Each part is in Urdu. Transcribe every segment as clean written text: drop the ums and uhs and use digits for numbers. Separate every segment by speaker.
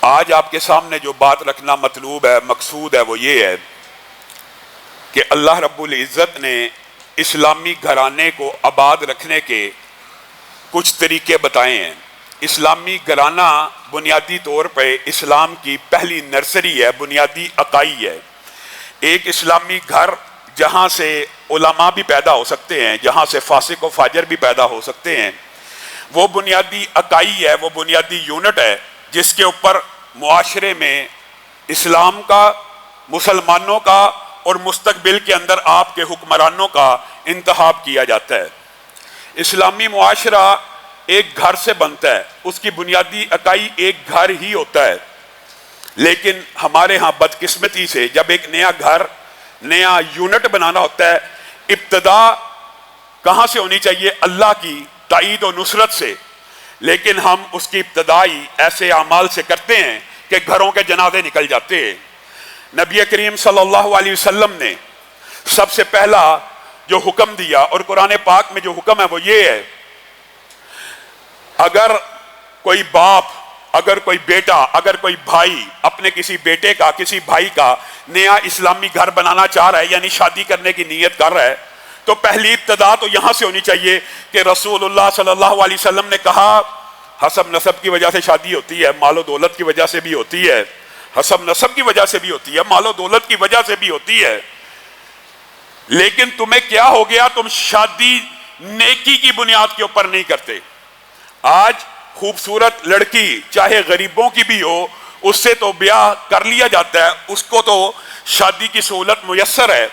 Speaker 1: آج آپ کے سامنے جو بات رکھنا مطلوب ہے، مقصود ہے، وہ یہ ہے کہ اللہ رب العزت نے اسلامی گھرانے کو آباد رکھنے کے کچھ طریقے بتائے ہیں۔ اسلامی گھرانہ بنیادی طور پہ اسلام کی پہلی نرسری ہے، بنیادی اکائی ہے۔ ایک اسلامی گھر جہاں سے علماء بھی پیدا ہو سکتے ہیں، جہاں سے فاسق و فاجر بھی پیدا ہو سکتے ہیں، وہ بنیادی اکائی ہے، وہ بنیادی یونٹ ہے جس کے اوپر معاشرے میں اسلام کا، مسلمانوں کا اور مستقبل کے اندر آپ کے حکمرانوں کا انتخاب کیا جاتا ہے۔ اسلامی معاشرہ ایک گھر سے بنتا ہے، اس کی بنیادی اکائی ایک گھر ہی ہوتا ہے، لیکن ہمارے ہاں بدقسمتی سے جب ایک نیا گھر، نیا یونٹ بنانا ہوتا ہے، ابتدا کہاں سے ہونی چاہیے؟ اللہ کی تائید و نصرت سے، لیکن ہم اس کی ابتدائی ایسے اعمال سے کرتے ہیں کہ گھروں کے جنازے نکل جاتے ہیں۔ نبی کریم صلی اللہ علیہ وسلم نے سب سے پہلا جو حکم دیا، اور قرآن پاک میں جو حکم ہے وہ یہ ہے، اگر کوئی باپ، اگر کوئی بیٹا، اگر کوئی بھائی اپنے کسی بیٹے کا، کسی بھائی کا نیا اسلامی گھر بنانا چاہ رہا ہے، یعنی شادی کرنے کی نیت کر رہا ہے، تو پہلی ابتدا تو یہاں سے ہونی چاہیے کہ رسول اللہ صلی اللہ علیہ وسلم نے کہا حسب نسب کی وجہ سے شادی ہوتی ہے، مال و دولت کی وجہ سے بھی ہوتی ہے، حسب نسب کی وجہ سے بھی ہوتی ہے، مال و دولت کی وجہ سے بھی ہوتی ہے، لیکن تمہیں کیا ہو گیا؟ تم شادی نیکی کی بنیاد کے اوپر نہیں کرتے۔ آج خوبصورت لڑکی چاہے غریبوں کی بھی ہو، اس سے تو بیاہ کر لیا جاتا ہے، اس کو تو شادی کی سہولت میسر ہے۔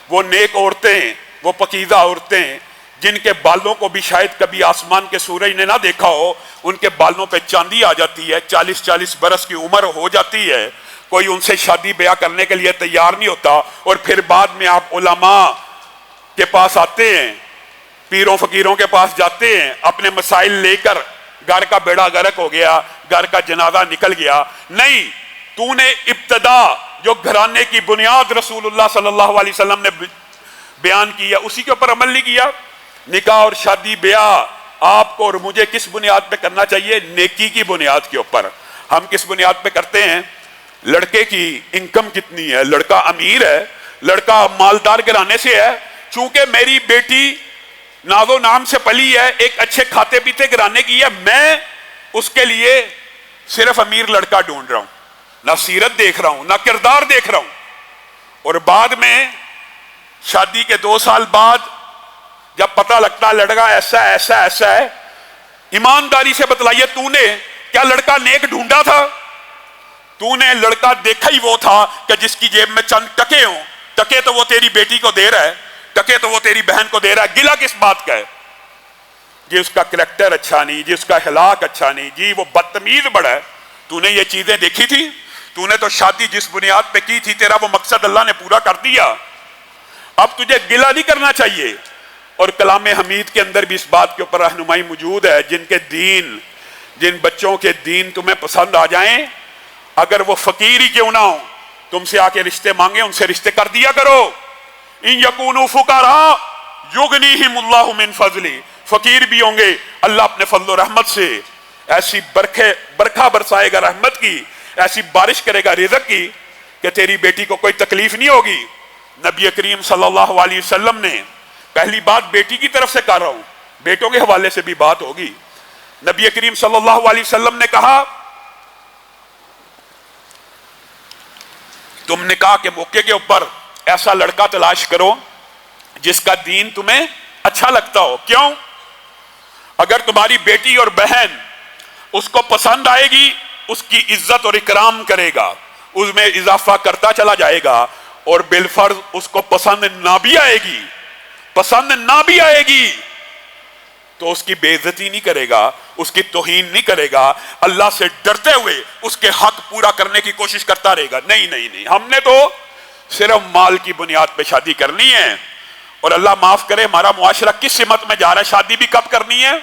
Speaker 1: وہ نیک عورتیں، وہ پاکیزہ عورتیں جن کے بالوں کو بھی شاید کبھی آسمان کے سورج نے نہ دیکھا ہو، ان کے بالوں پہ چاندی آ جاتی ہے، 40 برس کی عمر ہو جاتی ہے، کوئی ان سے شادی بیاہ کرنے کے لیے تیار نہیں ہوتا، اور پھر بعد میں آپ علماء کے پاس آتے ہیں، پیروں فقیروں کے پاس جاتے ہیں، اپنے مسائل لے کر، گھر کا بیڑا غرق ہو گیا، گھر کا جنازہ نکل گیا۔ نہیں، تو نے ابتدا جو گھرانے کی بنیاد رسول اللہ صلی اللہ علیہ وسلم نے بیان کیا، اسی کے اوپر عمل نہیں کیا۔ نکاح اور شادی بیاہ آپ کو اور مجھے کس بنیاد پہ کرنا چاہیے؟ نیکی کی بنیاد کے اوپر۔ ہم کس بنیاد پہ کرتے ہیں؟ لڑکے کی انکم کتنی ہے، لڑکا امیر ہے، لڑکا مالدار گھرانے سے ہے، چونکہ میری بیٹی ناز و نام سے پلی ہے، ایک اچھے کھاتے پیتے گھرانے کی ہے، میں اس کے لیے صرف امیر لڑکا ڈھونڈ رہا ہوں، نہ سیرت دیکھ رہا ہوں، نہ کردار دیکھ رہا ہوں، اور بعد میں شادی کے 2 سال بعد جب پتہ لگتا لڑکا ایسا ایسا ایسا ہے، ایمانداری سے بتلائیے، تو نے کیا لڑکا نیک ڈھونڈا تھا؟ تو نے لڑکا دیکھا ہی وہ تھا کہ جس کی جیب میں چند ٹکے ہوں، ٹکے تو وہ تیری بیٹی کو دے رہا ہے، ٹکے تو وہ تیری بہن کو دے رہا ہے، گلا کس بات کا ہے؟ جی اس کا کریکٹر اچھا نہیں، جی اس کا اخلاق اچھا نہیں، جی وہ بدتمیز بڑا ہے۔ تو نے یہ چیزیں دیکھی تھی؟ تو نے تو شادی جس بنیاد پہ کی تھی، تیرا وہ مقصد اللہ نے پورا کر دیا، اب تجھے گلا نہیں کرنا چاہیے۔ اور کلام حمید کے اندر بھی اس بات کے اوپر رہنمائی موجود ہے، جن بچوں کے دین تمہیں پسند آ جائیں، اگر وہ فقیر ہی کیوں نہ ہو، تم سے آ کے رشتے مانگے، ان سے رشتے کر دیا کرو۔ ان یکونوا فقراء یغنیہم اللہ من فضلہ، فقیر بھی ہوں گے، اللہ اپنے فضل و رحمت سے ایسی برکھا برسائے گا رحمت کی، ایسی بارش کرے گا رزق کی کہ تیری بیٹی کو کوئی تکلیف نہیں ہوگی۔ نبی کریم صلی اللہ علیہ وسلم نے پہلی بات بیٹی کی طرف سے کر رہا ہوں، بیٹوں کے حوالے سے بھی بات ہوگی۔ نبی کریم صلی اللہ علیہ وسلم نے کہا تم نکاح کے موقع کے اوپر ایسا لڑکا تلاش کرو جس کا دین تمہیں اچھا لگتا ہو۔ کیوں؟ اگر تمہاری بیٹی اور بہن اس کو پسند آئے گی، اس کی عزت اور اکرام کرے گا، اس میں اضافہ کرتا چلا جائے گا، اور بالفرض اس کو پسند نہ بھی آئے گی تو اس کی بے عزتی نہیں کرے گا، اس کی توہین نہیں کرے گا، اللہ سے ڈرتے ہوئے اس کے حق پورا کرنے کی کوشش کرتا رہے گا۔ نہیں، ہم نے تو صرف مال کی بنیاد پہ شادی کرنی ہے، اور اللہ معاف کرے ہمارا معاشرہ کس سمت میں جا رہا ہے۔ شادی بھی کب کرنی ہے؟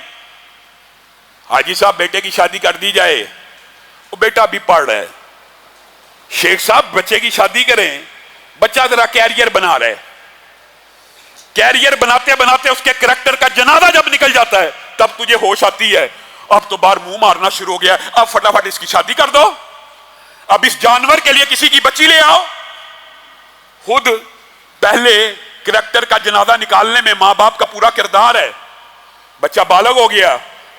Speaker 1: حاجی صاحب بیٹے کی شادی کر دی جائے، وہ بیٹا بھی پڑھ رہا ہے، شیخ صاحب بچے کی شادی کریں، بچہ ذرا کیریئر بنا رہا ہے، کیریئر بناتے بناتے اس کے کریکٹر کا جنازہ جب نکل جاتا ہے تب تجھے ہوش آتی ہے، اب تو باہر منہ مارنا شروع ہو گیا، اب فٹافٹ اس کی شادی کر دو۔ اب اس جانور کے لیے کسی کی بچی لے آؤ. خود پہلے کریکٹر کا جنازہ نکالنے میں ماں باپ کا پورا کردار ہے. بچہ بالغ ہو گیا,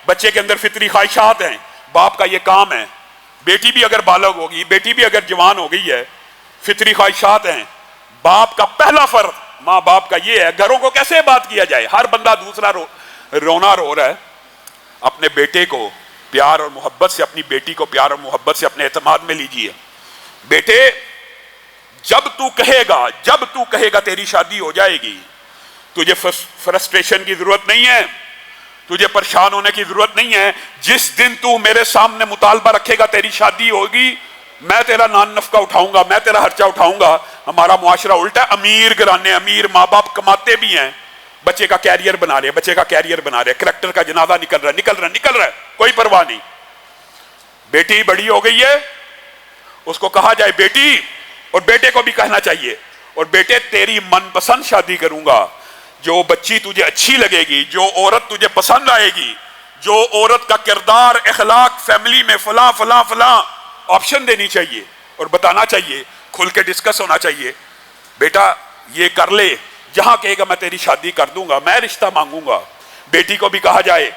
Speaker 1: بچے کے اندر فطری خواہشات ہیں, باپ کا یہ کام ہے. بیٹی بھی اگر بالغ ہوگی, بیٹی بھی اگر جوان ہو گئی ہے, فطری خواہشات ہیں, باپ کا پہلا فرض ماں باپ کا یہ ہے. گھروں کو کیسے بات کیا جائے؟ ہر بندہ دوسرا رونا رو رہا ہے. اپنے بیٹے کو پیار اور محبت سے, اپنی بیٹی کو پیار اور محبت سے اپنے اعتماد میں لیجئے. بیٹے جب تو کہے گا تیری شادی ہو جائے گی, تجھے فرسٹریشن کی ضرورت نہیں ہے, تجھے پریشان ہونے کی ضرورت نہیں ہے. جس دن تو میرے سامنے مطالبہ رکھے گا تیری شادی ہوگی, میں تیرا نان نفقہ اٹھاؤں گا, میں تیرا خرچہ اٹھاؤں گا. ہمارا معاشرہ الٹا ہے, امیر گھرانے, امیر ماں باپ کماتے بھی ہیں, بچے کا کیریئر بنا رہے, کریکٹر کا جنازہ نکل رہا ہے, کوئی پرواہ نہیں. بیٹی بڑی ہو گئی ہے, اس کو کہا جائے بیٹی, اور بیٹے کو بھی کہنا چاہیے, اور بیٹے تیری من پسند شادی کروں گا, جو بچی تجھے اچھی لگے گی, جو عورت تجھے پسند آئے گی, جو عورت کا کردار, اخلاق, فیملی میں فلاں فلاں فلاں آپشن دینی چاہیے اور بتانا چاہیے, کھل کے ڈسکس ہونا چاہیے. بیٹا یہ کر لے, جہاں کہے گا میں تیری شادی کر دوں گا, میں رشتہ مانگوں گا. بیٹی کو بھی کہا جائے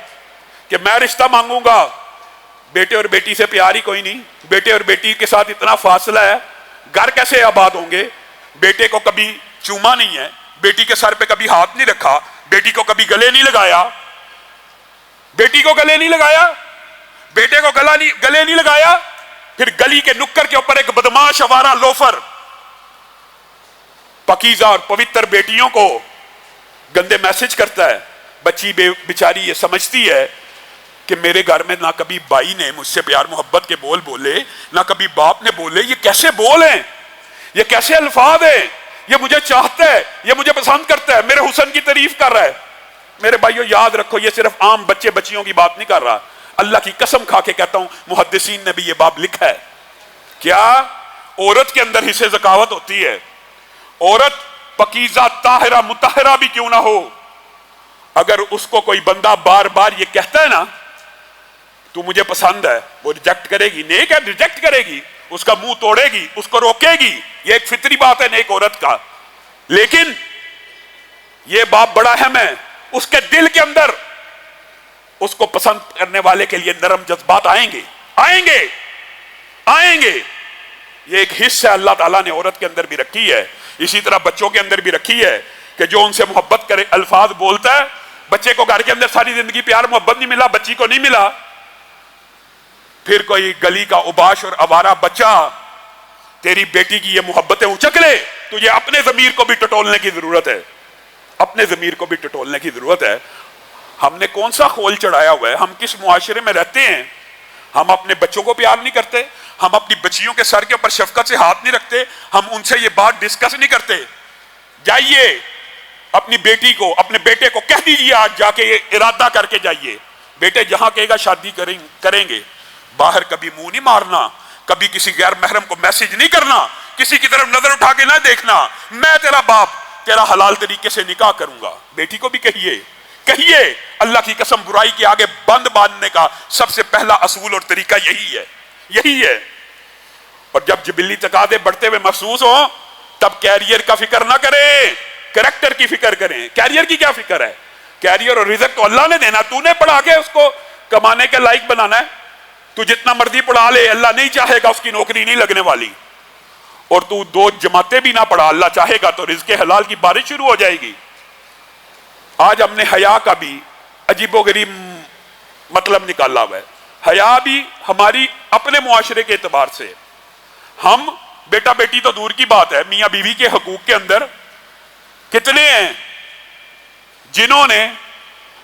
Speaker 1: کہ میں رشتہ مانگوں گا. بیٹے اور بیٹی سے پیار ہی کوئی نہیں, بیٹے اور بیٹی کے ساتھ اتنا فاصلہ ہے, گھر کیسے آباد ہوں گے؟ بیٹے کو کبھی چوما نہیں ہے, بیٹی کے سر پہ کبھی ہاتھ نہیں رکھا, بیٹی کو کبھی گلے نہیں لگایا, بیٹے کو گلے نہیں لگایا. پھر گلی کے نکر کے اوپر ایک بدماش آوارہ لوفر پاکیزہ اور پوتر بیٹیوں کو گندے میسج کرتا ہے. بچی بیچاری یہ سمجھتی ہے کہ میرے گھر میں نہ کبھی بھائی نے مجھ سے پیار محبت کے بول بولے, نہ کبھی باپ نے بولے. یہ کیسے بول ہیں, یہ کیسے الفاظ ہیں, یہ مجھے چاہتا ہے, یہ مجھے پسند کرتا ہے, میرے حسن کی تعریف کر رہا ہے. میرے بھائیو یاد رکھو, یہ صرف عام بچے بچیوں کی بات نہیں کر رہا, اللہ کی قسم کھا کے کہتا ہوں محدثین نے بھی یہ باب لکھا ہے. کیا عورت کے اندر حصے ذکاوت ہوتی ہے, عورت پاکیزہ طاہرہ مطہرہ بھی کیوں نہ ہو, اگر اس کو کوئی بندہ بار بار یہ کہتا ہے نا تو مجھے پسند ہے, وہ ریجیکٹ کرے گی. نیک ہے, ریجیکٹ کرے گی, اس کا منہ توڑے گی, اس کو روکے گی. یہ ایک فطری بات ہے نیک عورت کا. لیکن یہ باپ بڑا اہم ہے, اس کے دل کے اندر اس کو پسند کرنے والے کے لیے نرم جذبات آئیں گے. یہ ایک حصہ اللہ تعالیٰ نے عورت کے اندر بھی رکھی ہے, اسی طرح بچوں کے اندر بھی رکھی ہے کہ جو ان سے محبت کرے, الفاظ بولتا ہے. بچے کو گھر کے اندر ساری زندگی پیار محبت نہیں ملا, بچی کو نہیں ملا, پھر کوئی گلی کا اوباش اور آوارہ بچہ تیری بیٹی کی یہ محبتیں اچک لے, تجھے اپنے ضمیر کو بھی ٹٹولنے کی ضرورت ہے. ہم نے کون سا خول چڑھایا ہوا ہے, ہم کس معاشرے میں رہتے ہیں. ہم اپنے بچوں کو پیار نہیں کرتے, ہم اپنی بچیوں کے سر کے اوپر شفقت سے ہاتھ نہیں رکھتے, ہم ان سے یہ بات ڈسکس نہیں کرتے. جائیے اپنی بیٹی کو, اپنے بیٹے کو کہہ دیجیے, آج جا کے یہ ارادہ کر کے جائیے, بیٹے جہاں کہے گا شادی کریں گے, باہر کبھی منہ نہیں مارنا, کبھی کسی غیر محرم کو میسج نہیں کرنا, کسی کی طرف نظر اٹھا کے نہ دیکھنا, میں تیرا باپ تیرا حلال طریقے سے نکاح کروں گا. بیٹی کو بھی کہیے, اللہ کی قسم برائی کے آگے بند باندھنے کا سب سے پہلا اصول اور طریقہ یہی ہے. اور جب جبلی تقاضے بڑھتے ہوئے محسوس ہوں تب کیریئر کا فکر نہ کریں, کریکٹر کی فکر کریں. کیریئر کی کیا فکر ہے؟ کیریئر اور رزق تو اللہ نے دینا, تو نے پڑھا کے اس کو کمانے کے لائق بنانا ہے. تو جتنا مرضی پڑھا لے, اللہ نہیں چاہے گا اس کی نوکری نہیں لگنے والی. اور تو 2 جماعتیں بھی نہ پڑھا, اللہ چاہے گا تو رزق حلال کی بارش شروع ہو جائے گی. آج ہم نے حیا کا بھی عجیب و غریب مطلب نکالا ہوا ہے. حیا بھی ہماری اپنے معاشرے کے اعتبار سے, ہم بیٹا بیٹی تو دور کی بات ہے, میاں بیوی کے حقوق کے اندر کتنے ہیں جنہوں نے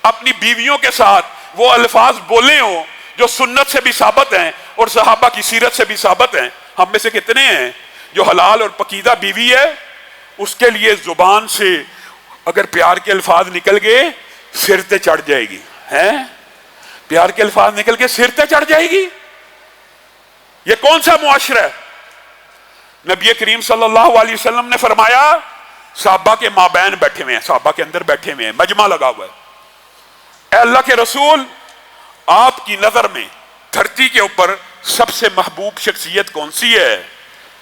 Speaker 1: اپنی بیویوں کے ساتھ وہ الفاظ بولے ہوں جو سنت سے بھی ثابت ہیں اور صحابہ کی سیرت سے بھی ثابت ہیں. ہم میں سے کتنے ہیں جو حلال اور پاکیزہ بیوی ہے, اس کے لیے زبان سے اگر پیار کے الفاظ نکل گئے سر تے چڑھ جائے گی, پیار کے الفاظ نکل کے سر تے چڑھ جائے گی. یہ کون سا معاشرہ ہے؟ نبی کریم صلی اللہ علیہ وسلم نے فرمایا, صحابہ کے مابین بیٹھے ہوئے ہیں, صحابہ کے اندر بیٹھے ہوئے ہیں, مجمع لگا ہوا ہے, اے اللہ کے رسول, آپ کی نظر میں دھرتی کے اوپر سب سے محبوب شخصیت کون سی ہے؟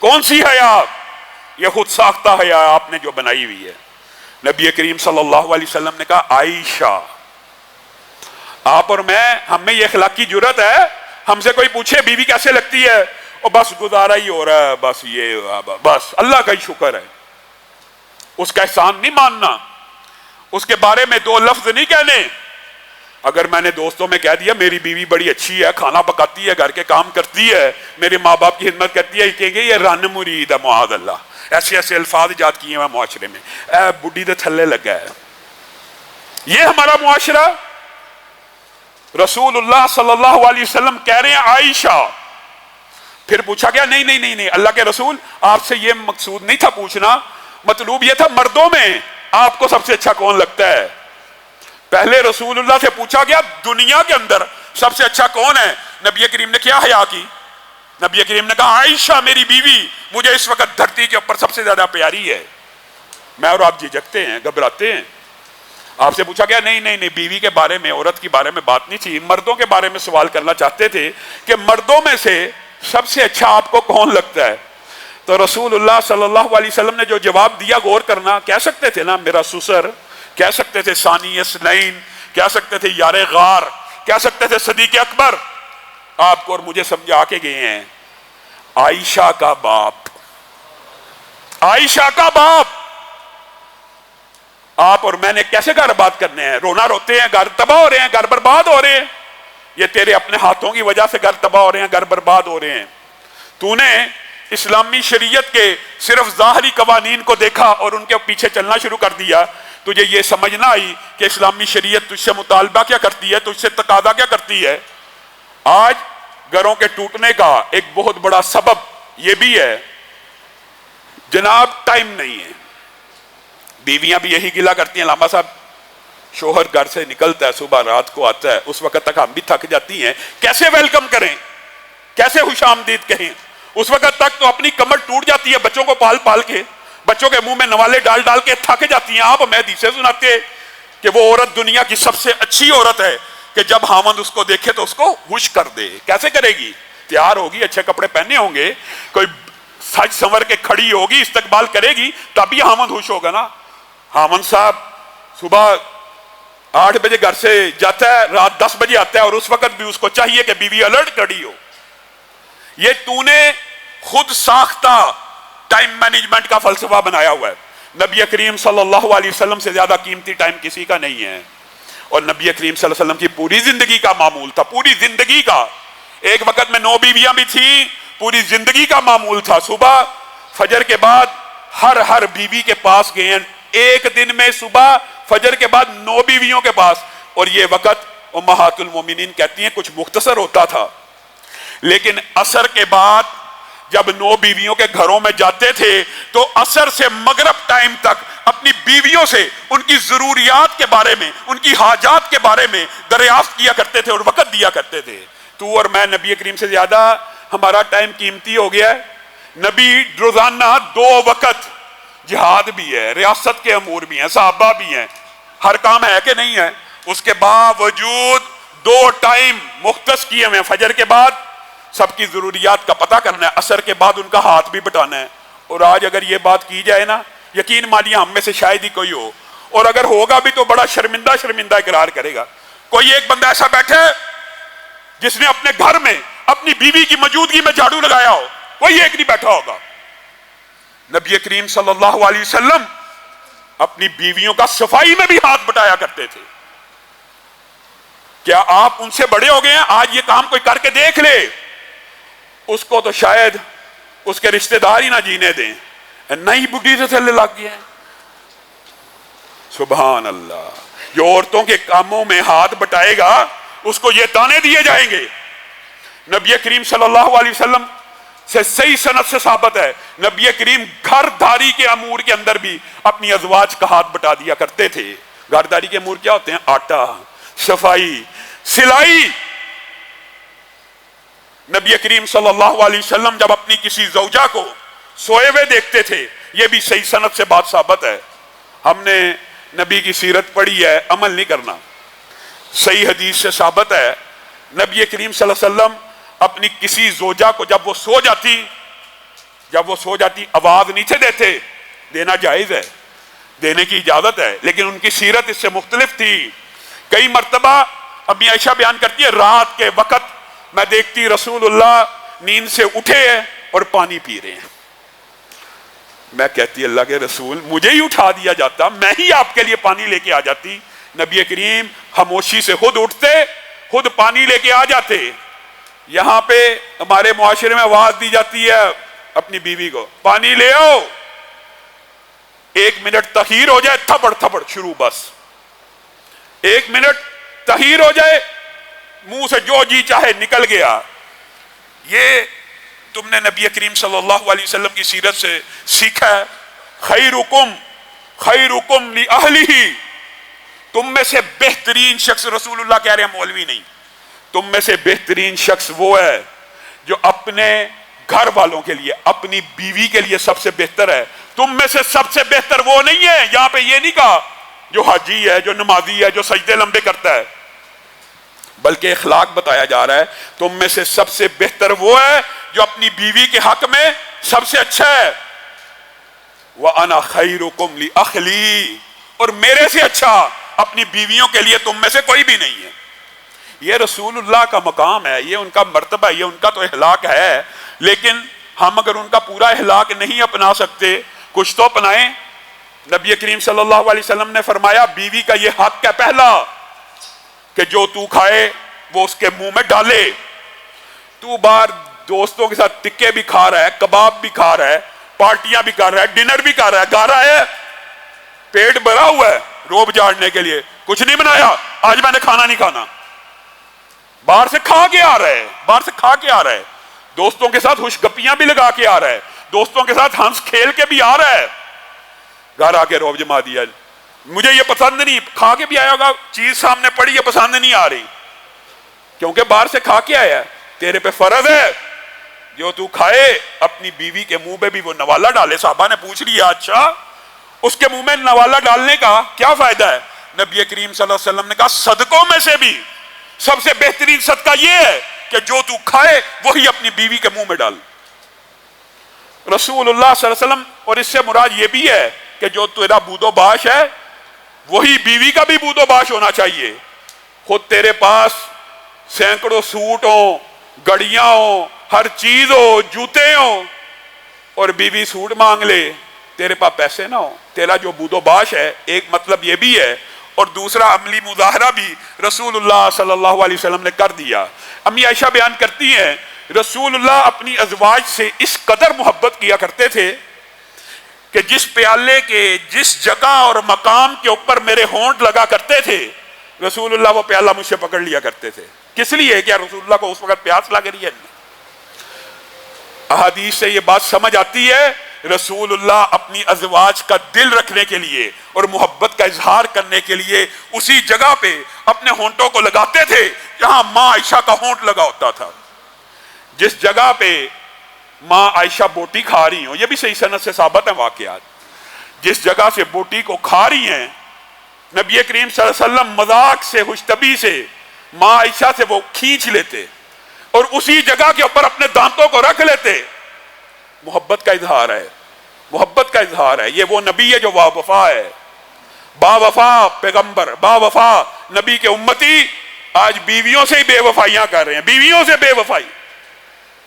Speaker 1: کون سی حیا؟ یہ خود ساختہ حیا آپ نے جو بنائی ہوئی ہے۔ نبی کریم صلی اللہ علیہ وسلم نے کہا عائشہ، آپ اور میں، ہم میں یہ اخلاقی جرت ہے، ہم سے کوئی پوچھے بیوی کیسے لگتی ہے اور بس گزارا ہی ہو رہا ہے، بس یہ بس اللہ کا ہی شکر ہے، اس کا احسان نہیں ماننا، اس کے بارے میں دو لفظ نہیں کہنے۔ اگر میں نے دوستوں میں کہہ دیا میری بیوی بڑی اچھی ہے، کھانا پکاتی ہے، گھر کے کام کرتی ہے، میرے ماں باپ کی خدمت کرتی ہے، یہ کہیں گے یہ رن مرید ہے، معاذ اللہ، ایسے ایسے الفاظ ایجاد کیے ہیں معاشرے میں، اے بڈی دے تھلے لگا ہے۔ یہ ہمارا معاشرہ؟ رسول اللہ صلی اللہ علیہ وسلم کہہ رہے ہیں عائشہ۔ پھر پوچھا گیا نہیں نہیں نہیں نہیں اللہ کے رسول، آپ سے یہ مقصود نہیں تھا پوچھنا، مطلوب یہ تھا مردوں میں آپ کو سب سے اچھا کون لگتا ہے؟ پہلے رسول اللہ سے پوچھا گیا دنیا کے اندر سب سے اچھا کون ہے؟ نبی کریم نے کیا حیا کی؟ نبی کریم نے کہا عائشہ میری بیوی مجھے اس وقت دھرتی کے اوپر سب سے زیادہ پیاری ہے۔ میں اور آپ جھجکتے ہیں، گھبراتے ہیں۔ آپ سے پوچھا گیا نہیں نہیں نہیں بیوی کے بارے میں، عورت کے بارے میں بات نہیں تھی، مردوں کے بارے میں سوال کرنا چاہتے تھے کہ مردوں میں سے سب سے اچھا آپ کو کون لگتا ہے؟ تو رسول اللہ صلی اللہ علیہ وسلم نے جو جواب دیا غور کرنا، کہہ سکتے تھے نا میرا سسر، کہہ سکتے تھے ثانی اثنین، کہہ سکتے تھے یار غار، کہہ سکتے تھے صدیق اکبر، آپ کو اور مجھے سمجھا کے گئے ہیں عائشہ کا باپ، عائشہ کا باپ۔ آپ اور میں نے کیسے گھر برباد کرنے ہیں؟ رونا روتے ہیں، گھر تباہ ہو رہے ہیں، گھر برباد ہو رہے ہیں، یہ تیرے اپنے ہاتھوں کی وجہ سے گھر تباہ ہو رہے ہیں، گھر برباد ہو رہے ہیں۔ تو نے اسلامی شریعت کے صرف ظاہری قوانین کو دیکھا اور ان کے پیچھے چلنا شروع کر دیا، تجھے یہ سمجھ نہ آئی کہ اسلامی شریعت تجھ سے مطالبہ کیا کرتی ہے، تجھ سے تقاضا کیا کرتی ہے۔ آج گھروں کے ٹوٹنے کا ایک بہت بڑا سبب یہ بھی ہے جناب ٹائم نہیں ہے۔ بیویاں بھی یہی گلہ کرتی ہیں لاما صاحب، شوہر گھر سے نکلتا ہے صبح رات کو آتا ہے، اس وقت تک ہم بھی تھک جاتی ہیں، کیسے ویلکم کریں، کیسے خوش آمدید کہیں؟ اس وقت تک تو اپنی کمر ٹوٹ جاتی ہے بچوں کو پال پال کے، بچوں کے منہ میں نوالے ڈال ڈال کے تھک جاتی ہیں۔ آپ ہمیں حدیثیں سناتے کہ وہ عورت دنیا کی سب سے اچھی عورت ہے کہ جب خاوند اس کو دیکھے تو اس کو خوش کر دے۔ کیسے کرے گی؟ تیار ہوگی، اچھے کپڑے پہنے ہوں گے، کوئی سج سنور کے کھڑی ہوگی، استقبال کرے گی، تبھی خاوند خوش ہوگا نا۔ خاوند صاحب صبح 8 بجے گھر سے جاتا ہے، رات 10 بجے آتا ہے، اور اس وقت بھی اس کو چاہیے کہ بیوی الرٹ کھڑی ہو۔ یہ تو نے خود ساختہ ٹائم مینجمنٹ کا فلسفہ بنایا ہوا ہے۔ نبی کریم صلی اللہ علیہ وسلم سے زیادہ قیمتی ٹائم کسی کا نہیں ہے، اور نبی کریم صلی اللہ علیہ وسلم کی پوری زندگی کا معمول تھا، پوری زندگی کا۔ ایک وقت میں 9 بیویاں بھی تھیں، پوری زندگی کا معمول تھا۔ صبح فجر کے بعد ہر بیوی کے پاس گئے ہیں، ایک دن میں صبح فجر کے بعد 9 بیویوں کے پاس، اور یہ وقت امہات المومنین کہتی ہیں کچھ مختصر ہوتا تھا، لیکن عصر کے بعد جب 9 بیویوں کے گھروں میں جاتے تھے تو عصر سے مغرب ٹائم تک اپنی بیویوں سے ان کی ضروریات کے بارے میں، ان کی حاجات کے بارے میں دریافت کیا کرتے تھے اور وقت دیا کرتے تھے۔ تو اور میں نبی کریم سے زیادہ ہمارا ٹائم قیمتی ہو گیا ہے۔ نبی روزانہ 2 وقت، جہاد بھی ہے، ریاست کے امور بھی ہیں، صحابہ بھی ہیں، ہر کام ہے کہ نہیں ہے، اس کے باوجود 2 ٹائم مختص کیے ہوئے ہیں۔ فجر کے بعد سب کی ضروریات کا پتہ کرنا ہے، عصر کے بعد ان کا ہاتھ بھی بٹانا ہے۔ اور آج اگر یہ بات کی جائے نا، یقین مانیے ہم میں سے شاید ہی کوئی ہو، اور اگر ہوگا بھی تو بڑا شرمندہ اقرار کرے گا۔ کوئی ایک بندہ ایسا بیٹھے جس نے اپنے گھر میں اپنی بیوی کی موجودگی میں جھاڑو لگایا ہو، کوئی ایک نہیں بیٹھا ہوگا۔ نبی کریم صلی اللہ علیہ وسلم اپنی بیویوں کا صفائی میں بھی ہاتھ بٹایا کرتے تھے۔ کیا آپ ان سے بڑے ہو گئے ہیں؟ آج یہ کام کوئی کر کے دیکھ لے، اس کو تو شاید اس کے رشتہ دار ہی نہ جینے دیں، نئی بڈھی سے تھلے لگ گئے ہیں۔ سبحان اللہ۔ جو عورتوں کے کاموں میں ہاتھ بٹائے گا اس کو یہ تانے دیے جائیں گے۔ نبی کریم صلی اللہ علیہ وسلم سے صحیح سند سے ثابت ہے، نبی کریم گھر داری کے امور کے اندر بھی اپنی ازواج کا ہاتھ بٹا دیا کرتے تھے۔ گھر داری کے امور کیا ہوتے ہیں؟ آٹا، صفائی، سلائی۔ نبی کریم صلی اللہ علیہ وسلم جب اپنی کسی زوجہ کو سوئے ہوئے دیکھتے تھے، یہ بھی صحیح سند سے بات ثابت ہے۔ ہم نے نبی کی سیرت پڑھی ہے، عمل نہیں کرنا۔ صحیح حدیث سے ثابت ہے، نبی کریم صلی اللہ علیہ وسلم اپنی کسی زوجہ کو جب وہ سو جاتی آواز نیچے دیتے، دینا جائز ہے، دینے کی اجازت ہے، لیکن ان کی سیرت اس سے مختلف تھی۔ کئی مرتبہ امی عائشہ بیان کرتی ہے رات کے وقت میں دیکھتی رسول اللہ نیند سے اٹھے ہیں اور پانی پی رہے ہیں۔ میں کہتی اللہ کے رسول مجھے ہی اٹھا دیا جاتا، میں ہی آپ کے لیے پانی لے کے آ جاتی۔ نبی کریم خاموشی سے خود اٹھتے، خود پانی لے کے آ جاتے۔ یہاں پہ ہمارے معاشرے میں آواز دی جاتی ہے اپنی بیوی کو پانی لے آؤ، 1 منٹ تاخیر ہو جائے تھپڑ شروع، بس 1 منٹ تاخیر ہو جائے منہ سے جو جی چاہے نکل گیا۔ یہ تم نے نبی کریم صلی اللہ علیہ وسلم کی سیرت سے سیکھا ہے۔ خیرکم لأہلہ، تم میں سے بہترین شخص، رسول اللہ کہہ رہے ہیں مولوی نہیں، تم میں سے بہترین شخص وہ ہے جو اپنے گھر والوں کے لیے، اپنی بیوی کے لیے سب سے بہتر ہے۔ تم میں سے سب سے بہتر وہ نہیں ہے، یہاں پہ یہ نہیں کہا جو حاجی ہے، جو نمازی ہے، جو سجدے لمبے کرتا ہے، بلکہ اخلاق بتایا جا رہا ہے تم میں سے سب سے بہتر وہ ہے جو اپنی بیوی کے حق میں سب سے اچھا ہے۔ وَأَنَا خَيْرُكُمْ لِأَخْلِي، اور میرے سے اچھا اپنی بیویوں کے لیے تم میں سے کوئی بھی نہیں ہے۔ یہ رسول اللہ کا مقام ہے، یہ ان کا مرتبہ ہے، یہ ان کا تو اخلاق ہے، لیکن ہم اگر ان کا پورا اخلاق نہیں اپنا سکتے کچھ تو اپنائیں۔ نبی کریم صلی اللہ علیہ وسلم نے فرمایا بیوی کا یہ حق ہے پہلا کہ جو تو کھائے وہ اس کے منہ میں ڈالے۔ تو باہر دوستوں کے ساتھ ٹکے بھی کھا رہا ہے، کباب بھی کھا رہا ہے، پارٹیاں بھی کر رہا ہے، ڈنر بھی کر رہا ہے، گا رہا ہے، پیٹ بھرا ہوا ہے، روب جاڑنے کے لیے کچھ نہیں بنایا، آج میں نے کھانا نہیں کھانا، باہر سے کھا کے آ رہا ہے، دوستوں کے ساتھ خوش گپیاں بھی لگا کے آ رہا ہے، دوستوں کے ساتھ ہنس کھیل کے بھی آ رہا ہے، گھر آ کے روب جما دیا، مجھے یہ پسند نہیں، کھا کے بھی آیا ہوگا، چیز سامنے پڑی، یہ پسند نہیں آ رہی، کیونکہ باہر سے کھا کے آیا ہے۔ تیرے پہ فرض ہے جو تو کھائے اپنی بیوی کے منہ میں بھی وہ نوالا ڈالے۔ صحابہ نے پوچھ لیا اچھا اس کے منہ میں نوالا ڈالنے کا کیا فائدہ ہے؟ نبی کریم صلی اللہ علیہ وسلم نے کہا صدقوں میں سے بھی سب سے بہترین صدقہ یہ ہے کہ جو تو کھائے وہی اپنی بیوی کے منہ میں ڈال۔ رسول اللہ صلی اللہ علیہ وسلم، اور اس سے مراد یہ بھی ہے کہ جو تیرا بود و باش ہے وہی بیوی کا بھی بود و باش ہونا چاہیے۔ خود تیرے پاس سینکڑوں سوٹ ہوں، گڑیاں ہوں، ہر چیز ہو، جوتے ہوں، اور بیوی سوٹ مانگ لے، تیرے پاس پیسے نہ ہو، تیرا جو بود و باش ہے، ایک مطلب یہ بھی ہے، اور دوسرا عملی مظاہرہ بھی رسول اللہ صلی اللہ علیہ وسلم نے کر دیا۔ امی عائشہ بیان کرتی ہیں رسول اللہ اپنی ازواج سے اس قدر محبت کیا کرتے تھے کہ جس پیالے کے جس جگہ اور مقام کے اوپر میرے ہونٹ لگا کرتے تھے رسول اللہ وہ پیالہ مجھ سے پکڑ لیا کرتے تھے۔ کس لیے؟ کیا رسول اللہ کو اس وقت پیاس لگ رہی ہے؟ احادیث سے یہ بات سمجھ آتی ہے رسول اللہ اپنی ازواج کا دل رکھنے کے لیے اور محبت کا اظہار کرنے کے لیے اسی جگہ پہ اپنے ہونٹوں کو لگاتے تھے جہاں ماں عائشہ کا ہونٹ لگا ہوتا تھا۔ جس جگہ پہ ماں عائشہ بوٹی کھا رہی ہوں، یہ بھی صحیح سند سے ثابت ہے واقعات، جس جگہ سے بوٹی کو کھا رہی ہیں نبی کریم صلی اللہ علیہ وسلم مذاق سے خوش طبعی سے ماں عائشہ سے وہ کھینچ لیتے اور اسی جگہ کے اوپر اپنے دانتوں کو رکھ لیتے۔ محبت کا اظہار ہے، محبت کا اظہار ہے۔ یہ وہ نبی ہے جو وفا ہے، با وفا پیغمبر، با وفا نبی کے امتی آج بیویوں سے ہی بے وفائیاں کر رہے ہیں، بیویوں سے بے وفائی۔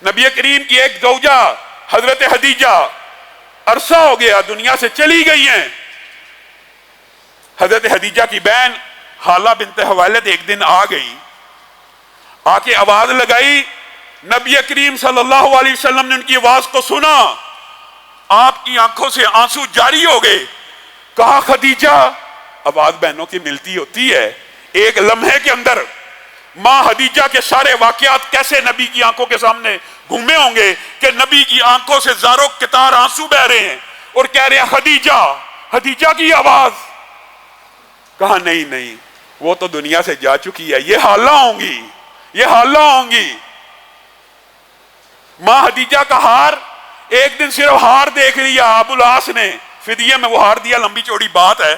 Speaker 1: نبی کریم کی ایک زوجہ حضرت خدیجہ عرصہ ہو گیا دنیا سے چلی گئی ہیں۔ حضرت خدیجہ کی بہن خالہ بنت خویلد ایک دن آ گئی، آ کے آواز لگائی، نبی کریم صلی اللہ علیہ وسلم نے ان کی آواز کو سنا، آپ کی آنکھوں سے آنسو جاری ہو گئے۔ کہا خدیجہ، آواز بہنوں کی ملتی ہوتی ہے، ایک لمحے کے اندر ماں خدیجہ کے سارے واقعات کیسے نبی کی آنکھوں کے سامنے گھومے ہوں گے کہ نبی کی آنکھوں سے زاروں قطار آنسو بہ رہے ہیں اور کہہ رہے ہیں خدیجہ، خدیجہ کی آواز۔ کہا نہیں وہ تو دنیا سے جا چکی ہے، یہ حالہ ہوں گی، یہ حالہ ہوں گی۔ ماں خدیجہ کا ہار، ایک دن صرف ہار دیکھ لیا ابو العاص نے، فدیے میں وہ ہار دیا، لمبی چوڑی بات ہے،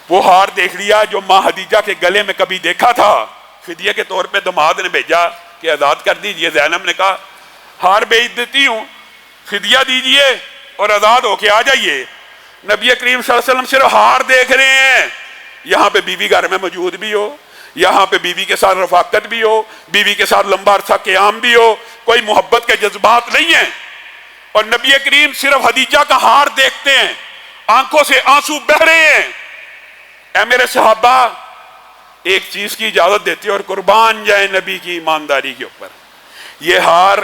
Speaker 1: وہ ہار دیکھ لیا جو ماں خدیجہ کے گلے میں کبھی دیکھا تھا، فدیے کے طور پہ داماد نے بھیجا کہ آزاد کر دیجئے. زینب نے کہا ہار بیچ دیتی ہوں, فدیہ دیجئے اور آزاد ہو کے آ جائیے. نبی کریم صلی اللہ علیہ وسلم صرف ہار دیکھ رہے ہیں. یہاں پہ بیوی گھر میں موجود بھی ہو, یہاں پہ بیوی کے ساتھ رفاقت بھی ہو, بیوی کے ساتھ لمبا عرصہ قیام بھی ہو, کوئی محبت کے جذبات نہیں ہیں, اور نبی کریم صرف خدیجہ کا ہار دیکھتے ہیں, آنکھوں سے آنسو بہہ رہے ہیں. اے میرے صحابہ, ایک چیز کی اجازت دیتے اور قربان جائیں نبی کی ایمانداری کے اوپر, یہ ہار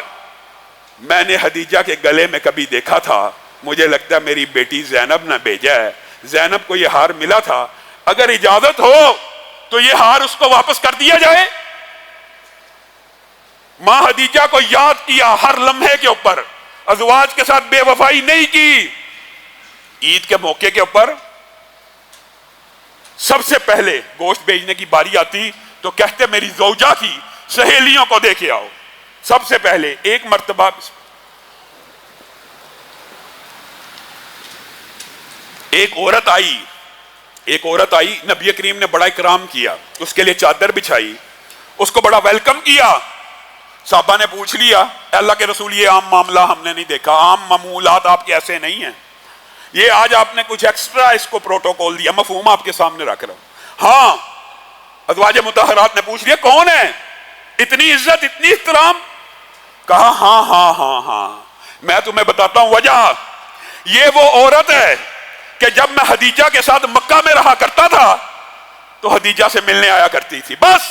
Speaker 1: میں نے خدیجہ کے گلے میں کبھی دیکھا تھا, مجھے لگتا ہے میری بیٹی زینب نے بھیجا ہے. زینب کو یہ ہار ملا تھا, اگر اجازت ہو تو یہ ہار اس کو واپس کر دیا جائے. ماں خدیجہ کو یاد کیا ہر لمحے کے اوپر, ازواج کے ساتھ بے وفائی نہیں کی. عید کے موقع کے اوپر سب سے پہلے گوشت بھیجنے کی باری آتی تو کہتے میری زوجہ کی سہیلیوں کو دے کے آؤ. سب سے پہلے ایک مرتبہ ایک عورت آئی, نبی کریم نے بڑا اکرام کیا, اس کے لیے چادر بچھائی, اس کو بڑا ویلکم کیا. صحابہ نے پوچھ لیا اے اللہ کے رسول یہ عام معاملہ ہم نے نہیں دیکھا, عام معمولات آپ کے ایسے نہیں ہیں, یہ آج آپ نے کچھ ایکسٹرا اس کو پروٹوکول دیا, مفہوم آپ کے سامنے رکھ رہا ہوں. ہاں, ازواج مطہرات نے پوچھ لیا کون ہے, اتنی عزت اتنی احترام. کہا ہاں ہاں ہاں ہاں میں تمہیں بتاتا ہوں وجہ. یہ وہ عورت ہے کہ جب میں خدیجہ کے ساتھ مکہ میں رہا کرتا تھا تو خدیجہ سے ملنے آیا کرتی تھی. بس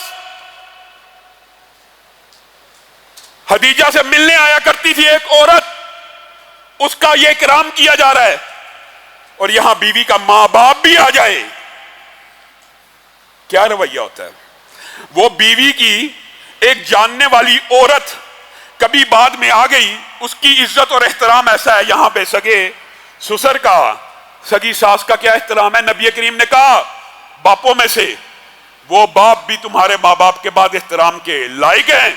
Speaker 1: خدیجہ سے ملنے آیا کرتی تھی ایک عورت, اس کا یہ اکرام کیا جا رہا ہے. اور یہاں بیوی کا ماں باپ بھی آ جائے, کیا رویہ ہوتا ہے. وہ بیوی کی ایک جاننے والی عورت کبھی بعد میں آ گئی, اس کی عزت اور احترام ایسا ہے. یہاں پہ سگے سسر کا, سگی ساس کا کیا احترام ہے. نبی کریم نے کہا باپوں میں سے وہ باپ بھی تمہارے ماں باپ کے بعد احترام کے لائق ہیں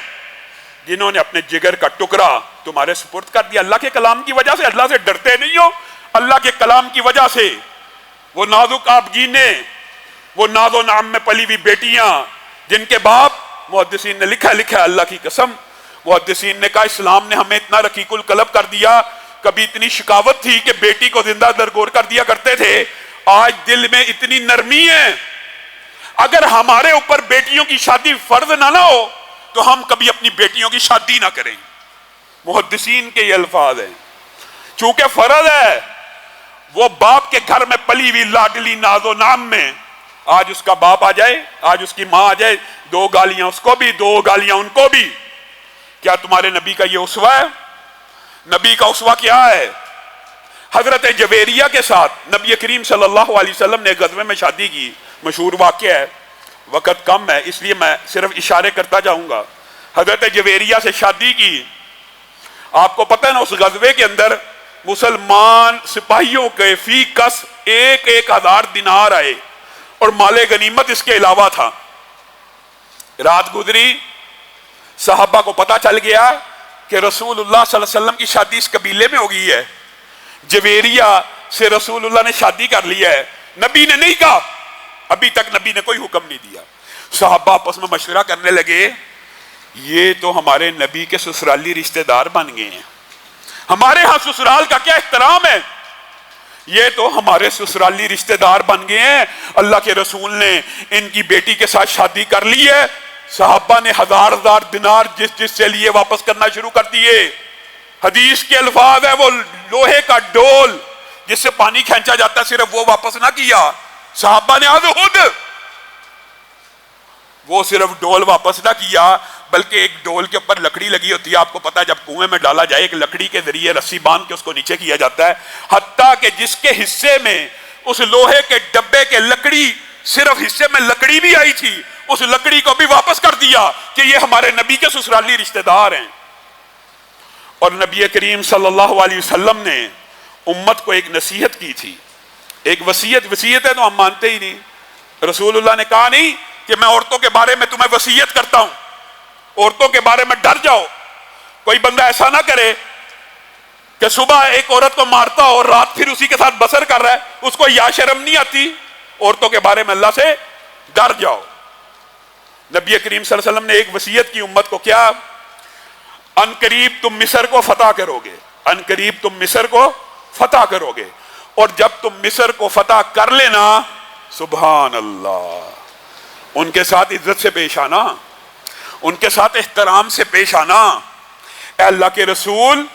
Speaker 1: جنہوں نے اپنے جگر کا ٹکڑا تمہارے سپرد کر دیا. اللہ کے کلام کی وجہ سے, اللہ سے ڈرتے نہیں ہو, اللہ کے کلام کی وجہ سے. وہ نازک آپ جینے, وہ ناز و نعم میں پلی ہوئی بیٹیاں جن کے باپ, محدثین نے لکھا ہے اللہ کی قسم, محدثین نے کہا اسلام نے ہمیں اتنا رقیق القلب کر دیا, کبھی اتنی شکاوت تھی کہ بیٹی کو زندہ درگور کر دیا کرتے تھے, آج دل میں اتنی نرمی ہے. اگر ہمارے اوپر بیٹیوں کی شادی فرض نہ ہو تو ہم کبھی اپنی بیٹیوں کی شادی نہ کریں. محدثین کے یہ الفاظ ہیں. چونکہ فرض ہے, وہ باپ کے گھر میں پلی ہوئی لاڈلی ناز و نام میں آج اس کا باپ آ جائے, آج اس کی ماں آ جائے, 2 گالیاں اس کو بھی 2 گالیاں ان کو بھی. کیا تمہارے نبی کا یہ اسوہ ہے؟ نبی کا اسوہ کیا ہے؟ حضرت جویریہ کے ساتھ نبی کریم صلی اللہ علیہ وسلم نے غزوے میں شادی کی, مشہور واقعہ ہے, وقت کم ہے اس لیے میں صرف اشارے کرتا جاؤں گا. حضرت جویریہ سے شادی کی. آپ کو پتہ ہے نا اس غزوے کے اندر مسلمان سپاہیوں کے فی کس 1,000 دینار آئے اور مال غنیمت اس کے علاوہ تھا. رات گزری, صحابہ کو پتا چل گیا کہ رسول اللہ صلی اللہ علیہ وسلم کی شادی اس قبیلے میں ہو گئی ہے, جویریہ سے رسول اللہ نے شادی کر لی ہے. نبی نے نہیں کہا, ابھی تک نبی نے کوئی حکم نہیں دیا. صحابہ آپس میں مشورہ کرنے لگے, یہ تو ہمارے نبی کے سسرالی رشتہ دار بن گئے ہیں, ہمارے ہاں سسرال کا کیا احترام ہے, یہ تو ہمارے سسرالی رشتہ دار بن گئے ہیں. اللہ کے رسول نے ان کی بیٹی کے ساتھ شادی کر لی ہے. صحابہ نے 1,000 دینار جس سے لیے واپس کرنا شروع کر دیے. حدیث کے الفاظ ہے, وہ لوہے کا ڈول جس سے پانی کھینچا جاتا ہے صرف وہ واپس نہ کیا صحابہ نے. خود وہ صرف ڈول واپس نہ کیا بلکہ ایک ڈول کے اوپر لکڑی لگی ہوتی ہے, آپ کو پتا ہے جب کنویں میں ڈالا جائے ایک لکڑی کے ذریعے رسی باندھ کے اس کو نیچے کیا جاتا ہے, حتیٰ کہ جس کے حصے میں اس لوہے کے ڈبے کے لکڑی صرف حصے میں لکڑی بھی آئی تھی, اس لکڑی کو بھی واپس کر دیا کہ یہ ہمارے نبی کے سسرالی رشتہ دار ہیں. اور نبی کریم صلی اللہ علیہ وسلم نے امت کو ایک نصیحت کی تھی, ایک وصیت ہے تو ہم مانتے ہی نہیں. رسول اللہ نے کہا نہیں کہ میں عورتوں کے بارے میں تمہیں وصیت کرتا ہوں, عورتوں کے بارے میں ڈر جاؤ. کوئی بندہ ایسا نہ کرے کہ صبح ایک عورت کو مارتا اور رات پھر اسی کے ساتھ بسر کر رہا ہے, اس کو یا شرم نہیں آتی. عورتوں کے بارے میں اللہ سے ڈر جاؤ. نبی کریم صلی اللہ علیہ وسلم نے ایک وصیت کی امت کو، کیا؟ ان قریب تم مصر کو فتح کرو گے، ان قریب تم مصر کو فتح کرو گے، اور جب تم مصر کو فتح کر لینا، سبحان اللہ، ان کے ساتھ عزت سے پیش آنا، ان کے ساتھ احترام سے پیش آنا۔ اے اللہ کے رسول،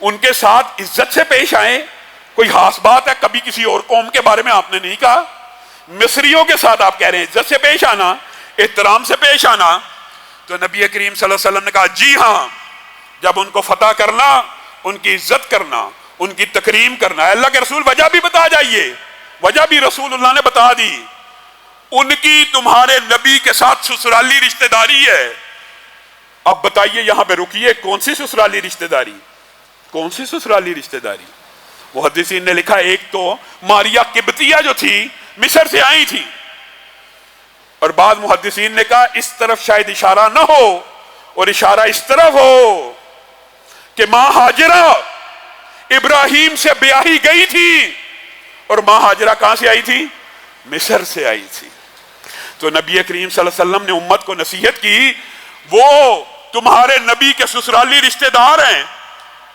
Speaker 1: ان کے ساتھ عزت سے پیش آئیں۔ کوئی خاص بات ہے؟ کبھی کسی اور قوم کے بارے میں آپ نے نہیں کہا، مصریوں کے ساتھ آپ کہہ رہے ہیں عزت سے پیش آنا، احترام سے پیش آنا۔ تو نبی کریم صلی اللہ علیہ وسلم نے کہا جی ہاں، جب ان کو فتح کرنا، ان کی عزت کرنا، ان کی تکریم کرنا۔ اللہ کے رسول وجہ بھی بتا جائیے، وجہ بھی رسول اللہ نے بتا دی، ان کی تمہارے نبی کے ساتھ سسرالی رشتہ داری ہے۔ اب بتائیے، یہاں پہ رکیے، کون سی سسرالی رشتہ داری؟ کون سی سسرالی رشتہ داری؟ محدثین نے لکھا ایک تو ماریا قبطیہ جو تھی مصر سے آئی تھی، اور بعض محدثین نے کہا اس طرف شاید اشارہ نہ ہو، اور اشارہ اس طرف ہو کہ ماں ہاجرہ ابراہیم سے بیاہی گئی تھی، اور ماں ہاجرہ کہاں سے آئی تھی؟ مصر سے آئی تھی۔ تو نبی کریم صلی اللہ علیہ وسلم نے امت کو نصیحت کی، وہ تمہارے نبی کے سسرالی رشتہ دار ہیں۔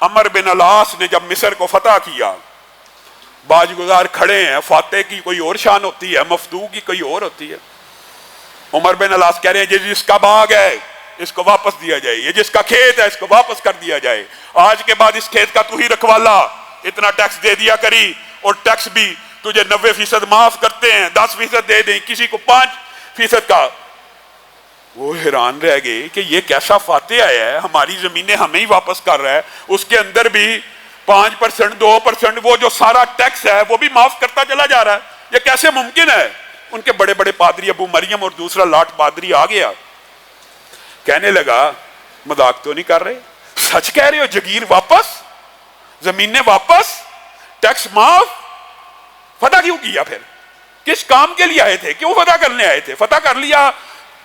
Speaker 1: عمر بن العاص نے جب مصر کو فتح کیا، باج گزار کھڑے ہیں، فاتح کی کوئی اور شان ہوتی ہے، مفتوح کی کوئی اور ہوتی ہے۔ عمر بن العاص کہہ رہے ہیں جس کا باغ ہے اس کو واپس دیا جائے، یہ جس کا کھیت ہے اس کو واپس کر دیا جائے، آج کے بعد اس کھیت کا تو ہی رکھوالا، اتنا ٹیکس دے دیا کری، اور ٹیکس بھی تجھے 90% معاف کرتے ہیں، 10% دے دیں، کسی کو 5% کا۔ وہ حیران رہ گئے کہ یہ کیسا فاتح آیا ہے، ہماری زمینیں ہمیں ہی واپس کر رہا ہے، اس کے اندر بھی 5%، 2%، وہ جو سارا ٹیکس ہے وہ بھی معاف کرتا چلا جا رہا ہے، یہ کیسے ممکن ہے؟ ان کے بڑے بڑے پادری ابو مریم اور دوسرا لاٹ پادری آ گیا، کہنے لگا مذاق تو نہیں کر رہے، سچ کہہ رہے ہو؟ جگیر واپس، زمینیں واپس، ٹیکس معاف؟ فتح کیوں کیا پھر؟ کس کام کے لیے آئے تھے؟ کیوں فتح کرنے آئے تھے؟ فتح کر لیا،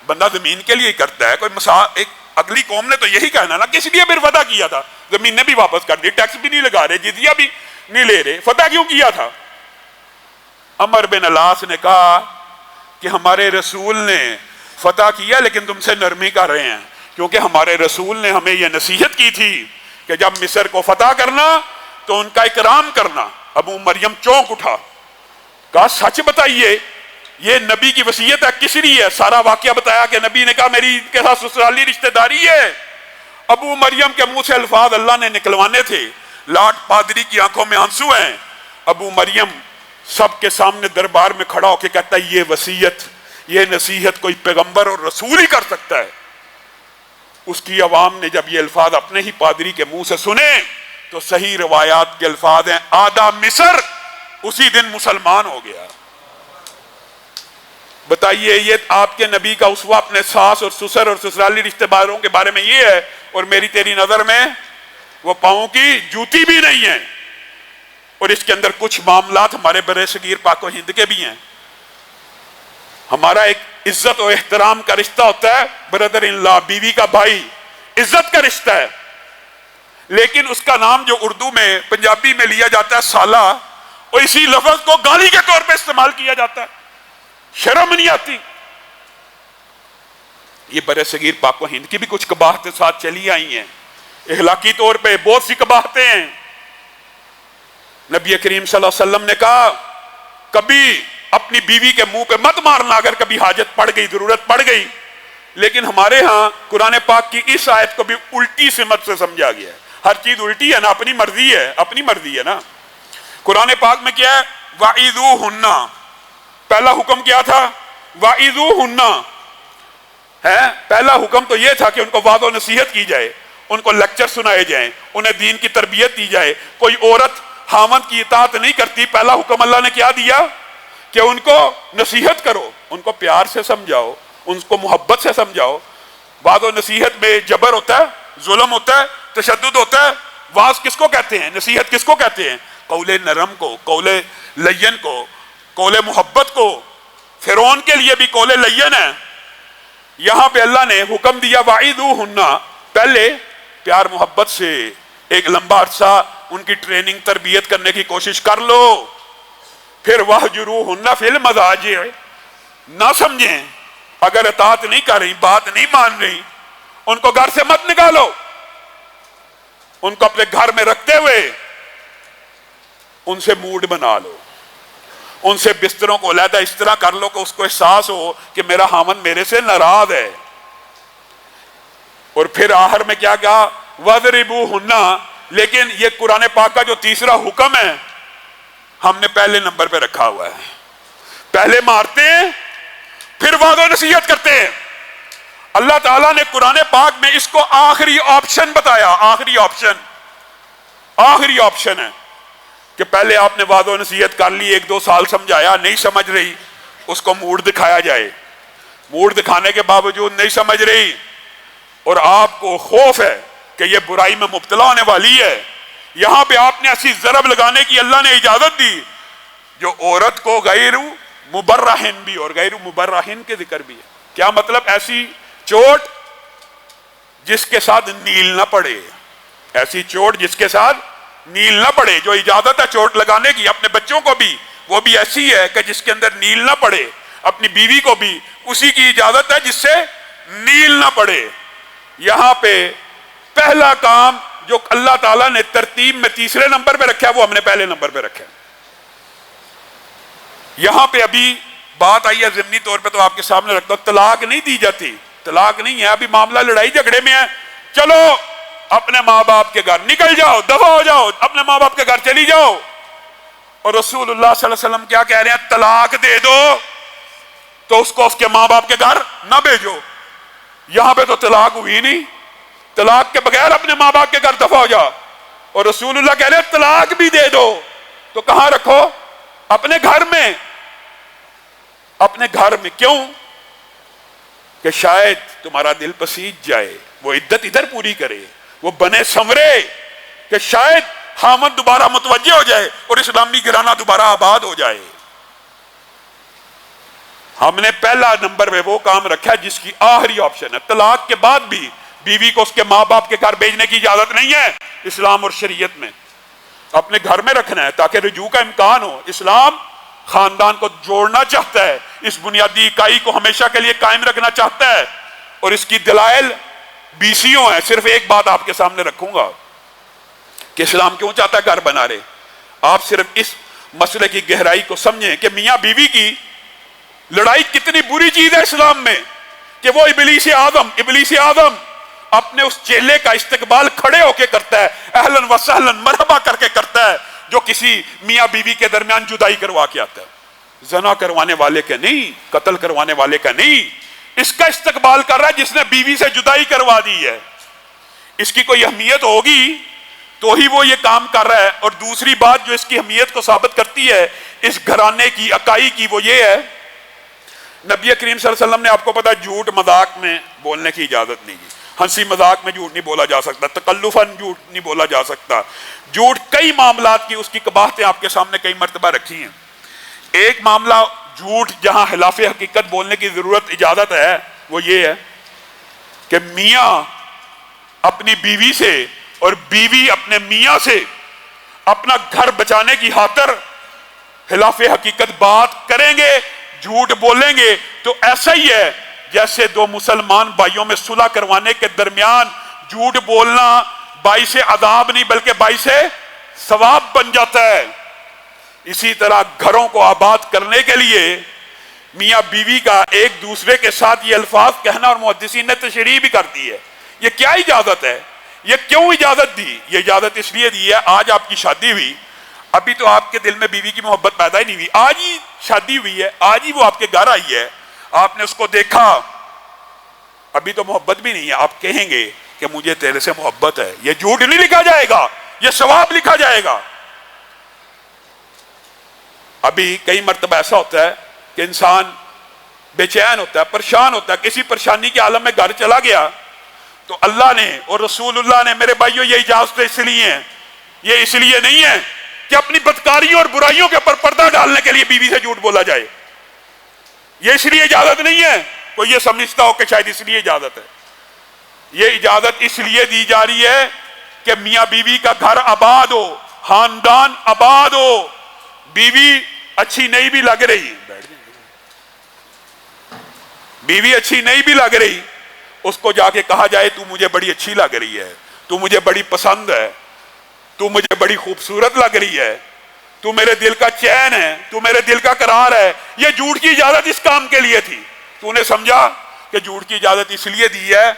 Speaker 1: بندہ زمین کے لیے کرتا ہے، کوئی ایک اگلی قوم نے تو یہی کہنا نا، کس لیے پھر فتح کیا تھا؟ زمینیں بھی واپس کر دی، ٹیکس بھی نہیں لگا رہے، جزیہ بھی نہیں لے رہے، فتح کیوں کیا تھا؟ عمر بن العاص نے کہا کہ ہمارے رسول نے فتح کیا لیکن تم سے نرمی کر رہے ہیں، کیونکہ ہمارے رسول نے ہمیں یہ نصیحت کی تھی کہ جب مصر کو فتح کرنا تو ان کا اکرام کرنا۔ ابو مریم چونک اٹھا، کہا سچ بتائیے، یہ نبی کی وصیت ہے، کس لیے ہے؟ سارا واقعہ بتایا کہ نبی نے کہا میری ان کے ساتھ سسرالی رشتہ داری ہے۔ ابو مریم کے منہ سے الفاظ اللہ نے نکلوانے تھے، لاٹ پادری کی آنکھوں میں آنسو ہیں۔ ابو مریم سب کے سامنے دربار میں کھڑا ہو کے کہتا ہے یہ وصیت، یہ نصیحت کوئی پیغمبر اور رسول ہی کر سکتا ہے۔ اس کی عوام نے جب یہ الفاظ اپنے ہی پادری کے منہ سے سنے تو صحیح روایات کے الفاظ ہیں آدھا مصر اسی دن مسلمان ہو گیا۔ بتائیے، یہ آپ کے نبی کا اسوہ اپنے ساس اور سسر اور سسرالی رشتہ داروں کے بارے میں یہ ہے، اور میری تیری نظر میں وہ پاؤں کی جوتی بھی نہیں ہے۔ اور اس کے اندر کچھ معاملات ہمارے برے صغیر پاک و ہند کے بھی ہیں۔ ہمارا ایک عزت و احترام کا رشتہ ہوتا ہے، بردر ان لا، بیوی کا بھائی، عزت کا رشتہ ہے، لیکن اس کا نام جو اردو میں پنجابی میں لیا جاتا ہے سالہ، اور اسی لفظ کو گالی کے طور پہ استعمال کیا جاتا ہے، شرم نہیں آتی۔ یہ برے صغیر پاک و ہند کی بھی کچھ قباحتیں ساتھ چلی آئی ہیں، اخلاقی طور پہ بہت سی قباحتیں ہیں۔ نبی کریم صلی اللہ علیہ وسلم نے کہا کبھی اپنی بیوی کے منہ پہ مت مارنا اگر کبھی حاجت پڑ گئی، ضرورت پڑ گئی، لیکن ہمارے ہاں قرآن پاک کی اس آیت کو بھی الٹی سمت سے سمجھا گیا ہے۔ ہر چیز الٹی ہے نا، اپنی مرضی ہے، اپنی مرضی ہے نا۔ قرآن پاک میں کیا ہے؟ وَعِذُوهُنَّ، پہلا حکم کیا تھا؟ وَعِذُوهُنَّ ہے، پہلا حکم تو یہ تھا کہ ان کو وعظ و نصیحت کی جائے، ان کو لیکچر سنائے جائیں، انہیں دین کی تربیت دی جائے۔ کوئی عورت خاوند کی اطاعت نہیں کرتی، پہلا حکم اللہ نے کیا دیا کہ ان کو نصیحت کرو، ان کو پیار سے سمجھاؤ، ان کو محبت سے سمجھاؤ۔ وعظ و نصیحت میں جبر ہوتا ہے، ظلم ہوتا ہے، تشدد ہوتا ہے۔ وعظ کس کو کہتے ہیں؟ نصیحت کس کو کہتے ہیں؟ قول نرم کو، قول لین کو، قول محبت کو۔ فرعون کے لیے بھی قول لین ہے۔ یہاں پہ اللہ نے حکم دیا وَعِذُوهُنَّ، پہلے پیار محبت سے ایک لمبا عرصہ ان کی ٹریننگ تربیت کرنے کی کوشش کر لو، پھر وَهْجُرُوهُنَّ فِي الْمَضَاجِعِ، نہ سمجھیں اگر اطاعت نہیں کر رہی، بات نہیں مان رہی، ان کو گھر سے مت نکالو، ان کو اپنے گھر میں رکھتے ہوئے ان سے موڈ بنا لو، ان سے بستروں کو علیحدہ اس طرح کر لو کہ اس کو احساس ہو کہ میرا خاوند میرے سے ناراض ہے۔ اور پھر آخر میں کیا کہا؟ وَاضْرِبُوهُنَّ۔ لیکن یہ قرآن پاک کا جو تیسرا حکم ہے ہم نے پہلے نمبر پہ رکھا ہوا ہے۔ پہلے مارتے ہیں پھر وعظ و نصیحت کرتے ہیں۔ اللہ تعالیٰ نے قرآن پاک میں اس کو آخری آپشن بتایا، آخری آپشن ہے کہ پہلے آپ نے وعظ و نصیحت کر لی، 1-2 سال سمجھایا، نہیں سمجھ رہی، اس کو موڈ دکھایا جائے، موڈ دکھانے کے باوجود نہیں سمجھ رہی اور آپ کو خوف ہے کہ یہ برائی میں مبتلا ہونے والی ہے، یہاں پہ آپ نے ایسی ضرب لگانے کی اللہ نے اجازت دی جو عورت کو غیر مبرہن بھی اور غیر مبرہن کے ذکر بھی ہے۔ کیا مطلب؟ ایسی چوٹ جس کے ساتھ نیل نہ پڑے، ایسی چوٹ جس کے ساتھ نیل نہ پڑے، جو اجازت ہے چوٹ لگانے کی اپنے بچوں کو بھی، وہ بھی ایسی ہے کہ جس کے اندر نیل نہ پڑے، اپنی بیوی کو بھی اسی کی اجازت ہے جس سے نیل نہ پڑے۔ یہاں پہ پہلا کام جو اللہ تعالیٰ نے ترتیب میں تیسرے نمبر پہ رکھا ہے وہ ہم نے پہلے نمبر پہ رکھا ہے۔ یہاں پہ ابھی بات آئی ہے ضمنی طور پہ تو آپ کے سامنے رکھتا ہوں، طلاق نہیں دی جاتی، طلاق نہیں ہے، ابھی معاملہ لڑائی جھگڑے میں ہے، چلو اپنے ماں باپ کے گھر نکل جاؤ، دفع ہو جاؤ، اپنے ماں باپ کے گھر چلی جاؤ۔ اور رسول اللہ صلی اللہ علیہ وسلم کیا کہہ رہے ہیں؟ طلاق دے دو تو اس کو اس کے ماں باپ کے گھر نہ بھیجو۔ یہاں پہ تو طلاق ہوئی نہیں، طلاق کے بغیر اپنے ماں باپ کے گھر دفع ہو جا، اور رسول اللہ کہہ رہے ہیں طلاق بھی دے دو تو کہاں رکھو؟ اپنے گھر میں، اپنے گھر میں۔ کیوں؟ کہ شاید تمہارا دل پسیج جائے، وہ عدت ادھر پوری کرے، وہ بنے سنورے، کہ شاید خامد دوبارہ متوجہ ہو جائے اور اسلامی گھرانہ دوبارہ آباد ہو جائے۔ ہم نے پہلا نمبر پہ وہ کام رکھا جس کی آخری آپشن ہے۔ طلاق کے بعد بھی بیوی کو اس کے ماں باپ کے گھر بھیجنے کی اجازت نہیں ہے اسلام اور شریعت میں، اپنے گھر میں رکھنا ہے تاکہ رجوع کا امکان ہو۔ اسلام خاندان کو جوڑنا چاہتا ہے، اس بنیادی اکائی کو ہمیشہ کے لیے قائم رکھنا چاہتا ہے، اور اس کی دلائل بیسیوں ہیں۔ صرف ایک بات آپ کے سامنے رکھوں گا کہ اسلام کیوں چاہتا ہے گھر بنا رہے۔ آپ صرف اس مسئلے کی گہرائی کو سمجھیں کہ میاں بیوی کی لڑائی کتنی بری چیز ہے اسلام میں، کہ وہ ابلیس آدم اپنے اس چیلے کا استقبال کھڑے ہو کے کرتا ہے، اہلاً و سہلاً مرحبا کر کے کرتا ہے، جو کسی میاں بیوی کے درمیان جدائی کروا کے آتا ہے، زنا کروانے والے کا نہیں، قتل کروانے والے کا نہیں، اس کا استقبال کر رہا ہے جس نے بیوی سے جدائی کروا دی ہے۔ اس کی کوئی اہمیت ہوگی تو ہی وہ یہ کام کر رہا ہے۔ اور دوسری بات جو اس کی اہمیت کو ثابت کرتی ہے اس گھرانے کی اکائی کی، وہ یہ ہے نبی کریم صلی اللہ علیہ وسلم نے، آپ کو پتا جھوٹ مذاق میں بولنے کی اجازت نہیں ہے، ہنسی مذاق میں جھوٹ نہیں بولا جا سکتا، تکلفاً جھوٹ نہیں بولا جا سکتا، جھوٹ کئی معاملات کی اس کی قباحتیں آپ کے سامنے کئی مرتبہ رکھی ہیں۔ ایک معاملہ جھوٹ جہاں خلاف حقیقت بولنے کی ضرورت اجازت ہے وہ یہ ہے کہ میاں اپنی بیوی سے اور بیوی اپنے میاں سے اپنا گھر بچانے کی خاطر خلاف حقیقت بات کریں گے، جھوٹ بولیں گے، تو ایسا ہی ہے جیسے دو مسلمان بھائیوں میں صلح کروانے کے درمیان جھوٹ بولنا باعث عذاب نہیں بلکہ باعث ثواب بن جاتا ہے۔ اسی طرح گھروں کو آباد کرنے کے لیے میاں بیوی کا ایک دوسرے کے ساتھ یہ الفاظ کہنا، اور محدثین نے تشریح بھی کر دی ہے۔ یہ کیا اجازت ہے؟ یہ کیوں اجازت دی؟ یہ اجازت اس لیے دی ہے، آج آپ کی شادی ہوئی، ابھی تو آپ کے دل میں بیوی کی محبت پیدا ہی نہیں ہوئی، آج ہی شادی ہوئی ہے، آج ہی وہ آپ کے گھر آئی ہے، آپ نے اس کو دیکھا، ابھی تو محبت بھی نہیں ہے، آپ کہیں گے کہ مجھے تیرے سے محبت ہے، یہ جھوٹ نہیں لکھا جائے گا، یہ ثواب لکھا جائے گا۔ ابھی کئی مرتبہ ایسا ہوتا ہے کہ انسان بے چین ہوتا ہے، پریشان ہوتا ہے، کسی پریشانی کے عالم میں گھر چلا گیا تو اللہ نے اور رسول اللہ نے، میرے بھائیوں یہ اجازت اس لیے ہیں، یہ اس لیے نہیں ہے کہ اپنی بدکاریوں اور برائیوں کے اوپر پردہ ڈالنے کے لیے بیوی سے جھوٹ بولا جائے، یہ اس لیے اجازت نہیں ہے کوئی یہ سمجھتا ہو کہ شاید اس لیے اجازت ہے۔ یہ اجازت اس لیے دی جا رہی ہے کہ میاں بیوی کا گھر آباد ہو، خاندان آباد ہو۔ بیوی اچھی نہیں بھی لگ رہی، بیوی اچھی نہیں بھی لگ رہی، اس کو جا کے کہا جائے تو مجھے بڑی اچھی لگ رہی ہے، تو مجھے بڑی پسند ہے، تو مجھے بڑی خوبصورت لگ رہی ہے، تو میرے دل کا چین ہے، تو میرے دل کا قرار ہے. یہ جھوٹ کی اجازت اس کام کے لیے تھی. تو نے سمجھا کہ جھوٹ کی اجازت اس لیے دی ہے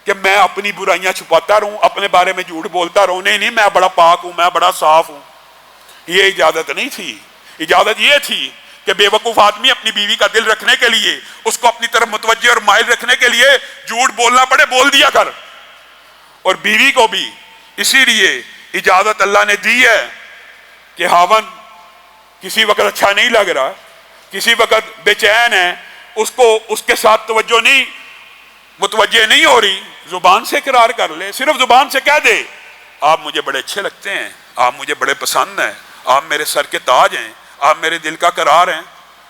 Speaker 1: کہ میں اپنی برائیاں چھپاتا رہوں، اپنے بارے میں جھوٹ بولتا رہوں. نہیں، میں بڑا پاک ہوں، میں بڑا صاف ہوں. یہ اجازت نہیں تھی. اجازت یہ تھی کہ بے وقوف آدمی اپنی بیوی کا دل رکھنے کے لیے، اس کو اپنی طرف متوجہ اور مائل رکھنے کے لیے جھوٹ بولنا پڑے، بول دیا کر. اور بیوی کو بھی اسی لیے اجازت اللہ نے دی ہے کہ خاوند کسی وقت اچھا نہیں لگ رہا، کسی وقت بے چین ہے، اس کو اس کے ساتھ توجہ نہیں، متوجہ نہیں ہو رہی، زبان سے اقرار کر لے. صرف زبان سے کہہ دے آپ مجھے بڑے اچھے لگتے ہیں، آپ مجھے بڑے پسند ہیں، آپ میرے سر کے تاج ہیں، آپ میرے دل کا قرار ہیں.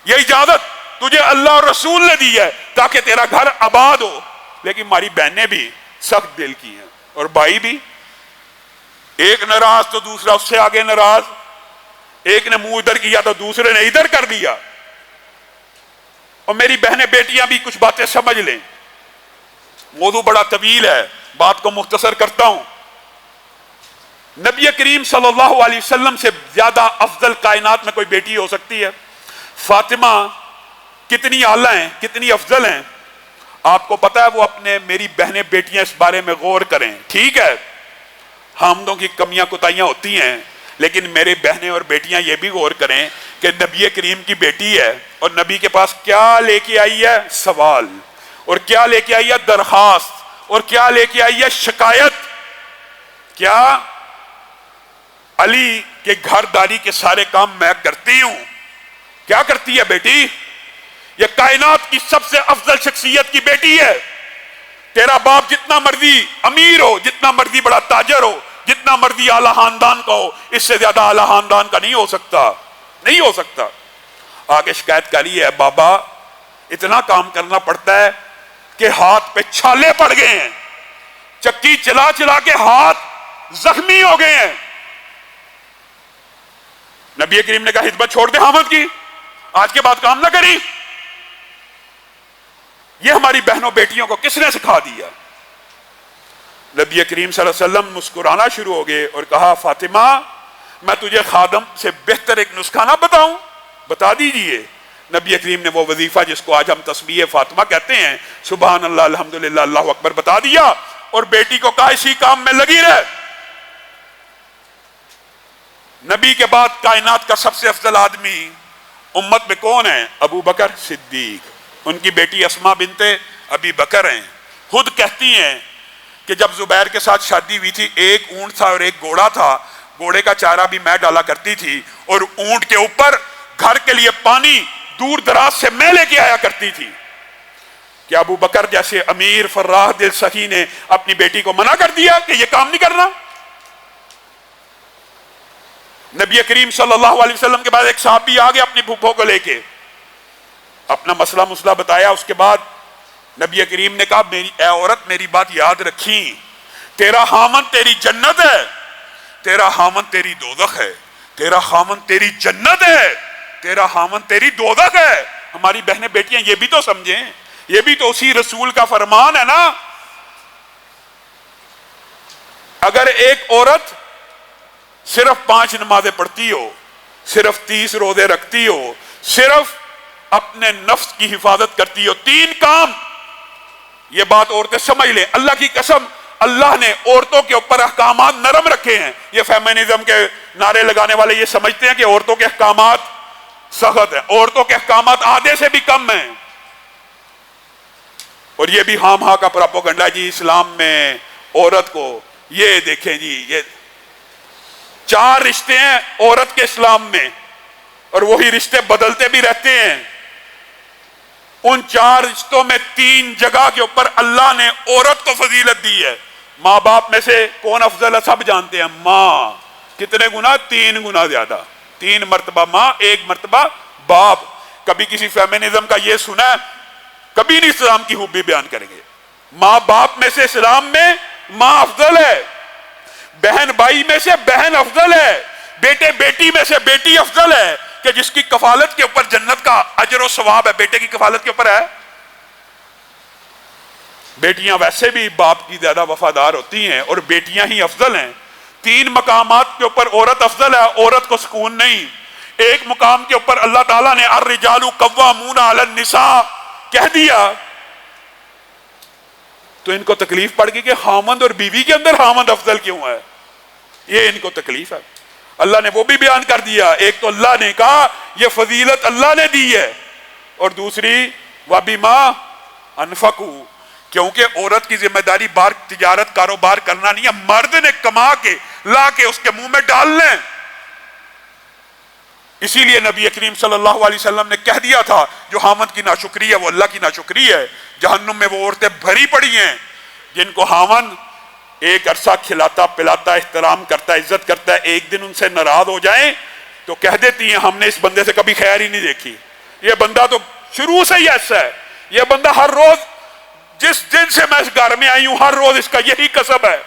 Speaker 1: یہ اجازت تجھے اللہ اور رسول نے دی ہے تاکہ تیرا گھر آباد ہو. لیکن ہماری بہنیں بھی سخت دل کی ہیں، اور بھائی بھی. ایک ناراض تو دوسرا اس سے آگے ناراض، ایک نے منہ ادھر کیا تو دوسرے نے ادھر کر دیا. اور میری بہنیں بیٹیاں بھی کچھ باتیں سمجھ لیں. موضوع بڑا طویل ہے، بات کو مختصر کرتا ہوں. نبی کریم صلی اللہ علیہ وسلم سے زیادہ افضل کائنات میں کوئی بیٹی ہو سکتی ہے؟ فاطمہ کتنی اعلیٰ ہیں، کتنی افضل ہیں. آپ کو پتا ہے وہ اپنے میری بہنیں بیٹیاں اس بارے میں غور کریں. ٹھیک ہے حامدوں کی کمیاں کوتاہیاں ہوتی ہیں، لیکن میرے بہنیں اور بیٹیاں یہ بھی غور کریں کہ نبی کریم کی بیٹی ہے اور نبی کے پاس کیا لے کے آئی ہے؟ سوال. اور کیا لے کے آئی ہے؟ درخواست. اور کیا لے کے آئی ہے؟ شکایت. کیا علی کے گھر داری کے سارے کام میں کرتی ہوں. کیا کرتی ہے بیٹی؟ یہ کائنات کی سب سے افضل شخصیت کی بیٹی ہے. تیرا باپ جتنا مرضی امیر ہو، جتنا مرضی بڑا تاجر ہو، جتنا مرضی اعلیٰ خاندان کا ہو، اس سے زیادہ اعلیٰ خاندان کا نہیں ہو سکتا، نہیں ہو سکتا. آگے شکایت کری ہے بابا اتنا کام کرنا پڑتا ہے کہ ہاتھ پہ چھالے پڑ گئے ہیں، چکی چلا چلا کے ہاتھ زخمی ہو گئے ہیں. نبی کریم نے کہا خدمت چھوڑ دے خامد کی، آج کے بعد کام نہ کری. یہ ہماری بہنوں بیٹیوں کو کس نے سکھا دیا؟ نبی کریم صلی اللہ علیہ وسلم مسکرانا شروع ہو گئے اور کہا فاطمہ میں تجھے خادم سے بہتر ایک نسخہ نہ بتاؤں؟ بتا دیجئے. نبی کریم نے وہ وظیفہ جس کو آج ہم تسبیح فاطمہ کہتے ہیں، سبحان اللہ الحمدللہ اللہ اکبر، بتا دیا اور بیٹی کو کہا اسی کام میں لگی رہ. نبی کے بعد کائنات کا سب سے افضل آدمی امت میں کون ہے؟ ابو بکر صدیق. ان کی بیٹی اسماء بنت ابی بکر ہیں. خود کہتی ہیں کہ جب زبیر کے ساتھ شادی ہوئی تھی ایک اونٹ تھا اور ایک گھوڑا تھا، گھوڑے کا چارہ بھی میں ڈالا کرتی تھی اور اونٹ کے اوپر گھر کے لیے پانی دور دراز سے میں لے کے آیا کرتی تھی. کیا ابو بکر جیسے امیر فراح دل سخی نے اپنی بیٹی کو منع کر دیا کہ یہ کام نہیں کرنا؟ نبی کریم صلی اللہ علیہ وسلم کے بعد ایک صحابی آ گیا اپنی پھوپھو کو لے کے، اپنا مسئلہ بتایا. اس کے بعد نبی کریم نے کہا اے عورت میری بات یاد رکھی، تیرا خامن تیری جنت ہے، تیرا خامن تیری دوزخ ہے. تیرا خامن تیری جنت ہے، تیرا خامن تیری دوزخ ہے. ہماری بہنیں بیٹیاں یہ بھی تو سمجھیں، یہ بھی تو اسی رسول کا فرمان ہے نا. اگر ایک عورت صرف 5 نمازیں پڑھتی ہو، صرف 30 روزے رکھتی ہو، صرف اپنے نفس کی حفاظت کرتی ہو، 3 کام، یہ بات عورتیں سمجھ لیں. اللہ کی قسم اللہ نے عورتوں کے اوپر احکامات نرم رکھے ہیں. یہ فیمنزم کے نعرے لگانے والے یہ سمجھتے ہیں کہ عورتوں کے احکامات سخت ہیں. عورتوں کے احکامات آدھے سے بھی کم ہیں. اور یہ بھی ہاں ہاں کا پراپوگنڈا جی اسلام میں عورت کو، یہ دیکھیں جی یہ 4 رشتے ہیں عورت کے اسلام میں اور وہی رشتے بدلتے بھی رہتے ہیں. ان 4 رشتوں میں 3 جگہ کے اوپر اللہ نے عورت کو فضیلت دی ہے. ماں باپ میں سے کون افضل ہے سب جانتے ہیں. ماں کتنے گنا؟ 3 گنا زیادہ. 3 مرتبہ ماں، 1 مرتبہ باپ. کبھی کسی فیمنزم کا یہ سنا ہے؟ کبھی نہیں اسلام کی خوبی بیان کریں گے. ماں باپ میں سے اسلام میں ماں افضل ہے، بہن بھائی میں سے بہن افضل ہے، بیٹے بیٹی میں سے بیٹی افضل ہے. کہ جس کی کفالت کے اوپر جنت کا اجر و ثواب ہے، بیٹے کی کفالت کے اوپر ہے. بیٹیاں ویسے بھی باپ کی زیادہ وفادار ہوتی ہیں اور بیٹیاں ہی افضل ہیں. 3 مقامات کے اوپر عورت افضل ہے, عورت کو سکون نہیں. ایک مقام کے اوپر اللہ تعالیٰ نے الرجال قوامون علی النساء کہہ دیا تو ان کو تکلیف پڑ گئی کہ خامند اور بیوی کے اندر خامند افضل کیوں ہے, یہ ان کو تکلیف ہے. اللہ نے وہ بھی بیان کر دیا. ایک تو اللہ نے کہا یہ فضیلت اللہ نے دی ہے, اور دوسری وَبِمَا أَنفَقُوا, کیونکہ عورت کی ذمہ داری بار تجارت کاروبار کرنا نہیں ہے, مرد نے کما کے لا کے اس کے منہ میں ڈال لیں. اسی لیے نبی کریم صلی اللہ علیہ وسلم نے کہہ دیا تھا جو خامند کی ناشکری ہے وہ اللہ کی ناشکری ہے. جہنم میں وہ عورتیں بھری پڑی ہیں جن کو خامند ایک عرصہ کھلاتا پلاتا احترام کرتا عزت کرتا ہے, ایک دن ان سے ناراض ہو جائیں تو کہہ دیتی ہیں ہم نے اس بندے سے کبھی خیر ہی نہیں دیکھی, یہ بندہ تو شروع سے ہی ایسا ہے, یہ بندہ ہر روز جس دن سے میں اس گھر میں آئی ہوں ہر روز اس کا یہی کسب ہے.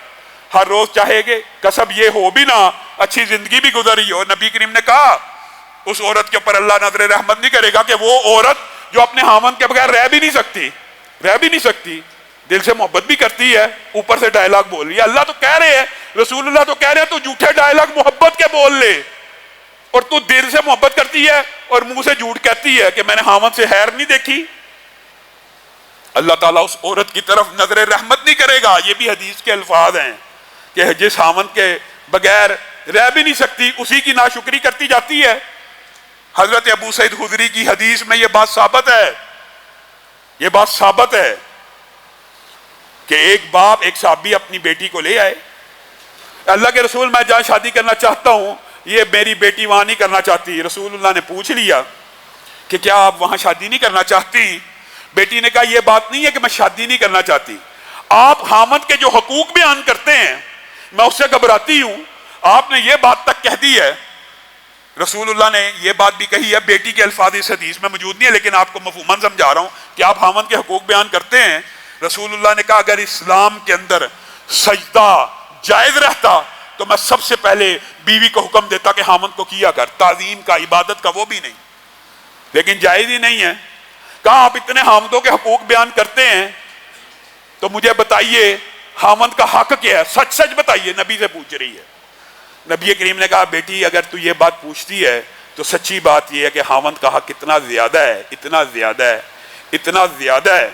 Speaker 1: ہر روز چاہے گے کسب یہ ہو بھی نہ, اچھی زندگی بھی گزری ہو. نبی کریم نے کہا اس عورت کے اوپر اللہ نظر رحمت نہیں کرے گا کہ وہ عورت جو اپنے خامند کے بغیر رہ بھی نہیں سکتی, دل سے محبت بھی کرتی ہے, اوپر سے ڈائلاگ بول رہی ہے. اللہ تو کہہ رہے ہیں, رسول اللہ تو کہہ رہے ہیں تو جھوٹے ڈائلاگ محبت کے بول لے, اور تو دل سے محبت کرتی ہے اور منہ سے جھوٹ کہتی ہے کہ میں نے خامند سے خیر نہیں دیکھی. اللہ تعالیٰ اس عورت کی طرف نظر رحمت نہیں کرے گا. یہ بھی حدیث کے الفاظ ہیں کہ جس خامند کے بغیر رہ بھی نہیں سکتی اسی کی ناشکری کرتی جاتی ہے. حضرت ابو سعید خدری کی حدیث میں یہ بات ثابت ہے کہ ایک باپ ایک صحابی اپنی بیٹی کو لے آئے, اللہ کے رسول میں جہاں شادی کرنا چاہتا ہوں یہ میری بیٹی وہاں نہیں کرنا چاہتی. رسول اللہ نے پوچھ لیا کہ کیا آپ وہاں شادی نہیں کرنا چاہتی؟ بیٹی نے کہا یہ بات نہیں ہے کہ میں شادی نہیں کرنا چاہتی, آپ خامند کے جو حقوق بیان کرتے ہیں میں اس سے گھبراتی ہوں. آپ نے یہ بات تک کہہ دی ہے, رسول اللہ نے یہ بات بھی کہی ہے, بیٹی کے الفاظ اس حدیث میں موجود نہیں ہے لیکن آپ کو مفہوماً سمجھا رہا ہوں کہ آپ خامند کے حقوق بیان کرتے ہیں. رسول اللہ نے کہا اگر اسلام کے اندر سجدہ جائز رہتا تو میں سب سے پہلے بیوی کو حکم دیتا کہ خامند کو کیا کر, تعظیم کا عبادت کا وہ بھی نہیں, لیکن جائز ہی نہیں ہے. کہاں آپ اتنے خامندوں کے حقوق بیان کرتے ہیں تو مجھے بتائیے خامند کا حق کیا ہے, سچ سچ بتائیے. نبی سے پوچھ رہی ہے. نبی کریم نے کہا بیٹی اگر تو یہ بات پوچھتی ہے تو سچی بات یہ ہے کہ خامند کا حق اتنا زیادہ ہے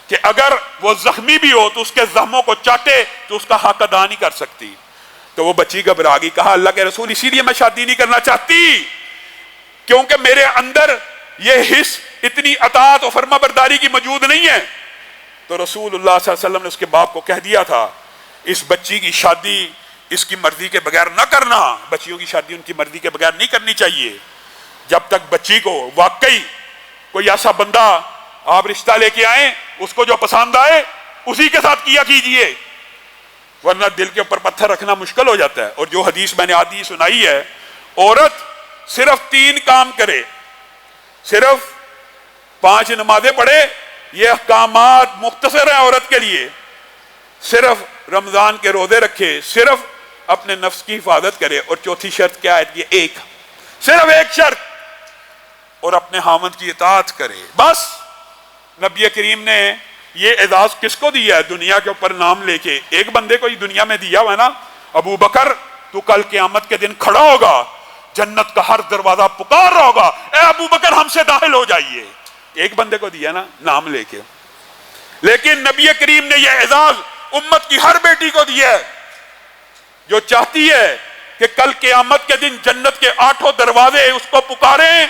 Speaker 1: کہ اگر وہ زخمی بھی ہو تو اس کے زخموں کو چاٹے تو اس کا حق ادا نہیں کر سکتی. تو وہ بچی گھبرا گئی, کہا اللہ کے رسول اسی لیے میں شادی نہیں کرنا چاہتی کیونکہ میرے اندر یہ حص اتنی اطاعت و فرما برداری کی موجود نہیں ہے. تو رسول اللہ صلی اللہ علیہ وسلم نے اس کے باپ کو کہہ دیا تھا اس بچی کی شادی اس کی مرضی کے بغیر نہ کرنا. بچیوں کی شادی ان کی مرضی کے بغیر نہیں کرنی چاہیے. جب تک بچی کو واقعی کوئی ایسا بندہ آپ رشتہ لے کے آئیں اس کو جو پسند آئے اسی کے ساتھ کیا کیجئے, ورنہ دل کے اوپر پتھر رکھنا مشکل ہو جاتا ہے. اور جو حدیث میں نے آدھی سنائی ہے, عورت صرف 3 کام کرے, صرف 5 نمازیں پڑھے, یہ احکامات مختصر ہیں عورت کے لیے, صرف رمضان کے روزے رکھے, صرف اپنے نفس کی حفاظت کرے, اور چوتھی شرط کیا ہے یہ صرف ایک شرط, اور اپنے خامند کی اطاعت کرے. بس نبی کریم نے یہ اعزاز کس کو دیا ہے دنیا کے اوپر نام لے کے؟ ایک بندے کو ہی دنیا میں دیا ہوا ہے نا, ابو بکر تو کل قیامت کے دن کھڑا ہوگا, جنت کا ہر دروازہ پکار رہا ہوگا اے ابو بکر ہم سے داخل ہو جائیے. ایک بندے کو دیا نا نام لے کے, لیکن نبی کریم نے یہ اعزاز امت کی ہر بیٹی کو دیا ہے جو چاہتی ہے کہ کل قیامت کے دن جنت کے 8 دروازے اس کو پکاریں,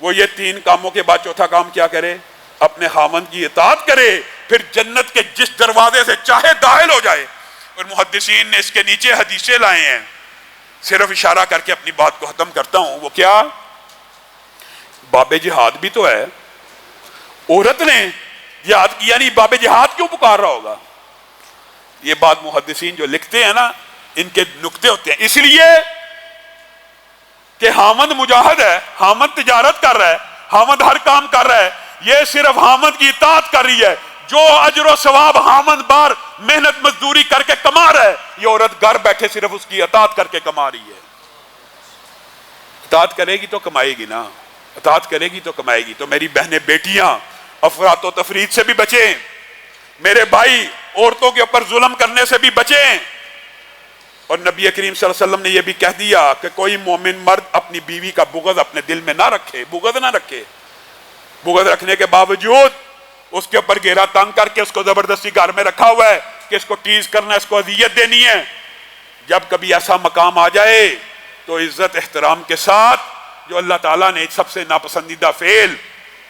Speaker 1: وہ یہ 3 کاموں کے بعد چوتھا کام کیا کرے؟ اپنے خامند کی اطاعت کرے, پھر جنت کے جس دروازے سے چاہے داخل ہو جائے. اور محدثین نے اس کے نیچے حدیثیں لائے ہیں, صرف اشارہ کر کے اپنی بات کو ختم کرتا ہوں. وہ کیا؟ باب جہاد بھی تو ہے, عورت نے جہاد کیا نہیں, باب جہاد کیوں پکار رہا ہوگا؟ یہ بات محدثین جو لکھتے ہیں نا ان کے نکتے ہوتے ہیں, اس لیے کہ خامند مجاہد ہے, خامند تجارت کر رہا ہے, خامند ہر کام کر رہا ہے, یہ صرف خامند کی اطاعت کر رہی ہے. جو اجر و ثواب خامند بار محنت مزدوری کر کے کما رہا ہے, یہ عورت گھر بیٹھے صرف اس کی اطاعت کر کے کما رہی ہے. اطاعت کرے گی تو کمائے گی نا, اطاعت کرے گی تو کمائے گی. تو میری بہنیں بیٹیاں افراط و تفریط سے بھی بچیں میرے بھائی، عورتوں کے اوپر ظلم کرنے سے بھی بچیں۔ اور نبی کریم صلی اللہ علیہ وسلم نے یہ بھی کہہ دیا کہ کوئی مومن مرد اپنی بیوی کا بغض اپنے دل میں نہ رکھے، بغض نہ رکھے، بغض رکھنے کے باوجود اس کے اوپر گھیرا تنگ کر کے اس کو زبردستی گھر میں رکھا ہوا ہے کہ اس کو ٹیز کرنا ہے، اس کو اذیت دینی ہے۔ جب کبھی ایسا مقام آ جائے تو عزت احترام کے ساتھ، جو اللہ تعالیٰ نے سب سے ناپسندیدہ فعل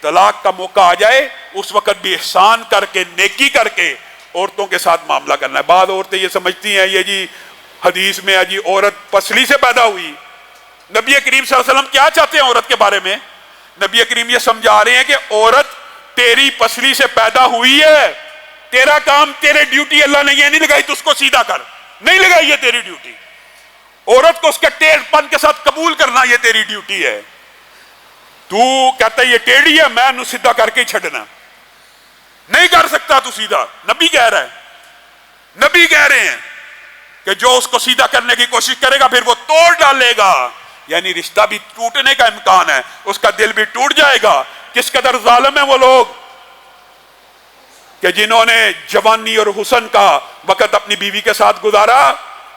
Speaker 1: طلاق کا موقع آ جائے، اس وقت بھی احسان کر کے، نیکی کر کے عورتوں کے ساتھ معاملہ کرنا ہے۔ بعض عورتیں یہ سمجھتی ہیں یہ جی حدیث میں جی عورت پسلی سے پیدا ہوئی۔ نبی کریم صلی اللہ علیہ وسلم کیا چاہتے ہیں عورت کے بارے میں؟ نبی کریم یہ سمجھا رہے ہیں کہ عورت تیری پسلی سے پیدا ہوئی ہے، تیرا کام، تیرے ڈیوٹی اللہ نے یہ نہیں لگائی تو اس کو سیدھا کر، نہیں لگائی، یہ تیری ڈیوٹی۔ عورت کو اس کے ٹیڑھ پن کے ساتھ قبول کرنا یہ تیری ڈیوٹی ہے۔ تو کہتا ہے یہ ٹیڑھی ہے، میں انہوں سیدھا کر کے ہی چھڑنا، نہیں کر سکتا تو سیدھا۔ نبی کہہ رہا ہے، نبی کہہ رہے ہیں کہ جو اس کو سیدھا کرنے کی کوشش کرے گا پھر وہ توڑ ڈالے گا، یعنی رشتہ بھی ٹوٹنے کا امکان ہے، اس کا دل بھی ٹوٹ جائے گا۔ کس قدر ظالم ہیں وہ لوگ کہ جنہوں نے جوانی اور حسن کا وقت اپنی بیوی کے ساتھ گزارا،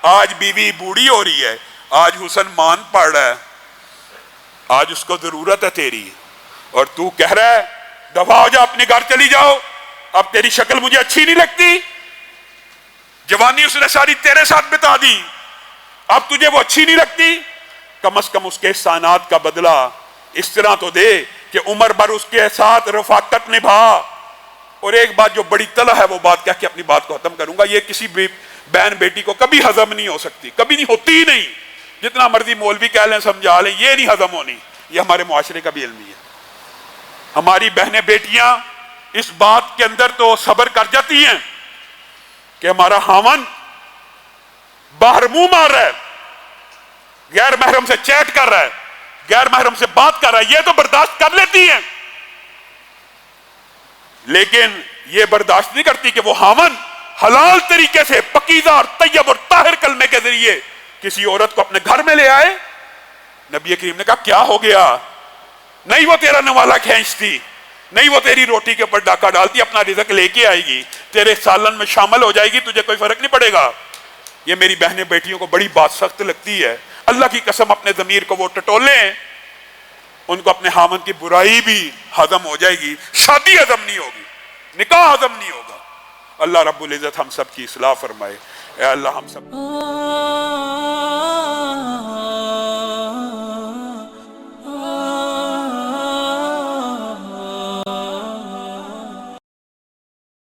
Speaker 1: آج بیوی بوڑھی ہو رہی ہے، آج حسن مان پڑ رہا ہے، آج اس کو ضرورت ہے تیری، اور تو کہہ رہا ہے دفع ہو جا، اپنے گھر چلی جاؤ، اب تیری شکل مجھے اچھی نہیں لگتی، جوانی اس نے ساری تیرے ساتھ بتا دی، اب تجھے وہ اچھی نہیں لگتی، کم از کم اس کے احسانات کا بدلہ اس طرح تو دے کہ عمر بھر اس کے ساتھ رفاقت نبھا۔ اور ایک بات جو بڑی طلح ہے وہ بات کہہ کے اپنی بات کو ختم کروں گا، یہ کسی بہن بیٹی کو کبھی ہضم نہیں ہو سکتی، کبھی نہیں ہوتی ہی نہیں، جتنا مرضی مولوی کہہ لیں سمجھا لیں، یہ نہیں ہضم ہونی، یہ ہمارے معاشرے کا بھی علم ہے۔ ہماری بہنیں بیٹیاں اس بات کے اندر تو صبر کر جاتی ہیں کہ ہمارا خاوند باہر منہ مار رہا ہے، غیر محرم سے چیٹ کر رہا ہے، غیر محرم سے بات کر رہا ہے، یہ تو برداشت کر لیتی ہیں، لیکن یہ برداشت نہیں کرتی کہ وہ خاوند حلال طریقے سے پاکیزہ اور طیب اور طاہر کلمے کے ذریعے کسی عورت کو اپنے گھر میں لے آئے۔ نبی کریم نے کہا کیا ہو گیا؟ نہیں وہ تیرا نوالا کھینچتی، نہیں وہ تیری روٹی کے اوپر ڈاکہ ڈالتی، اپنا رزق لے کے آئے گی، تیرے سالن میں شامل ہو جائے گی، تجھے کوئی فرق نہیں پڑے گا۔ یہ میری بہنیں بیٹیوں کو بڑی بات سخت لگتی ہے، اللہ کی قسم اپنے ضمیر کو وہ ٹٹولیں، ان کو اپنے خاوند کی برائی بھی ہضم ہو جائے گی، شادی ہضم نہیں ہوگی، نکاح ہضم نہیں ہوگا۔ اللہ رب العزت ہم سب کی اصلاح فرمائے۔ اے اللہ ہم سب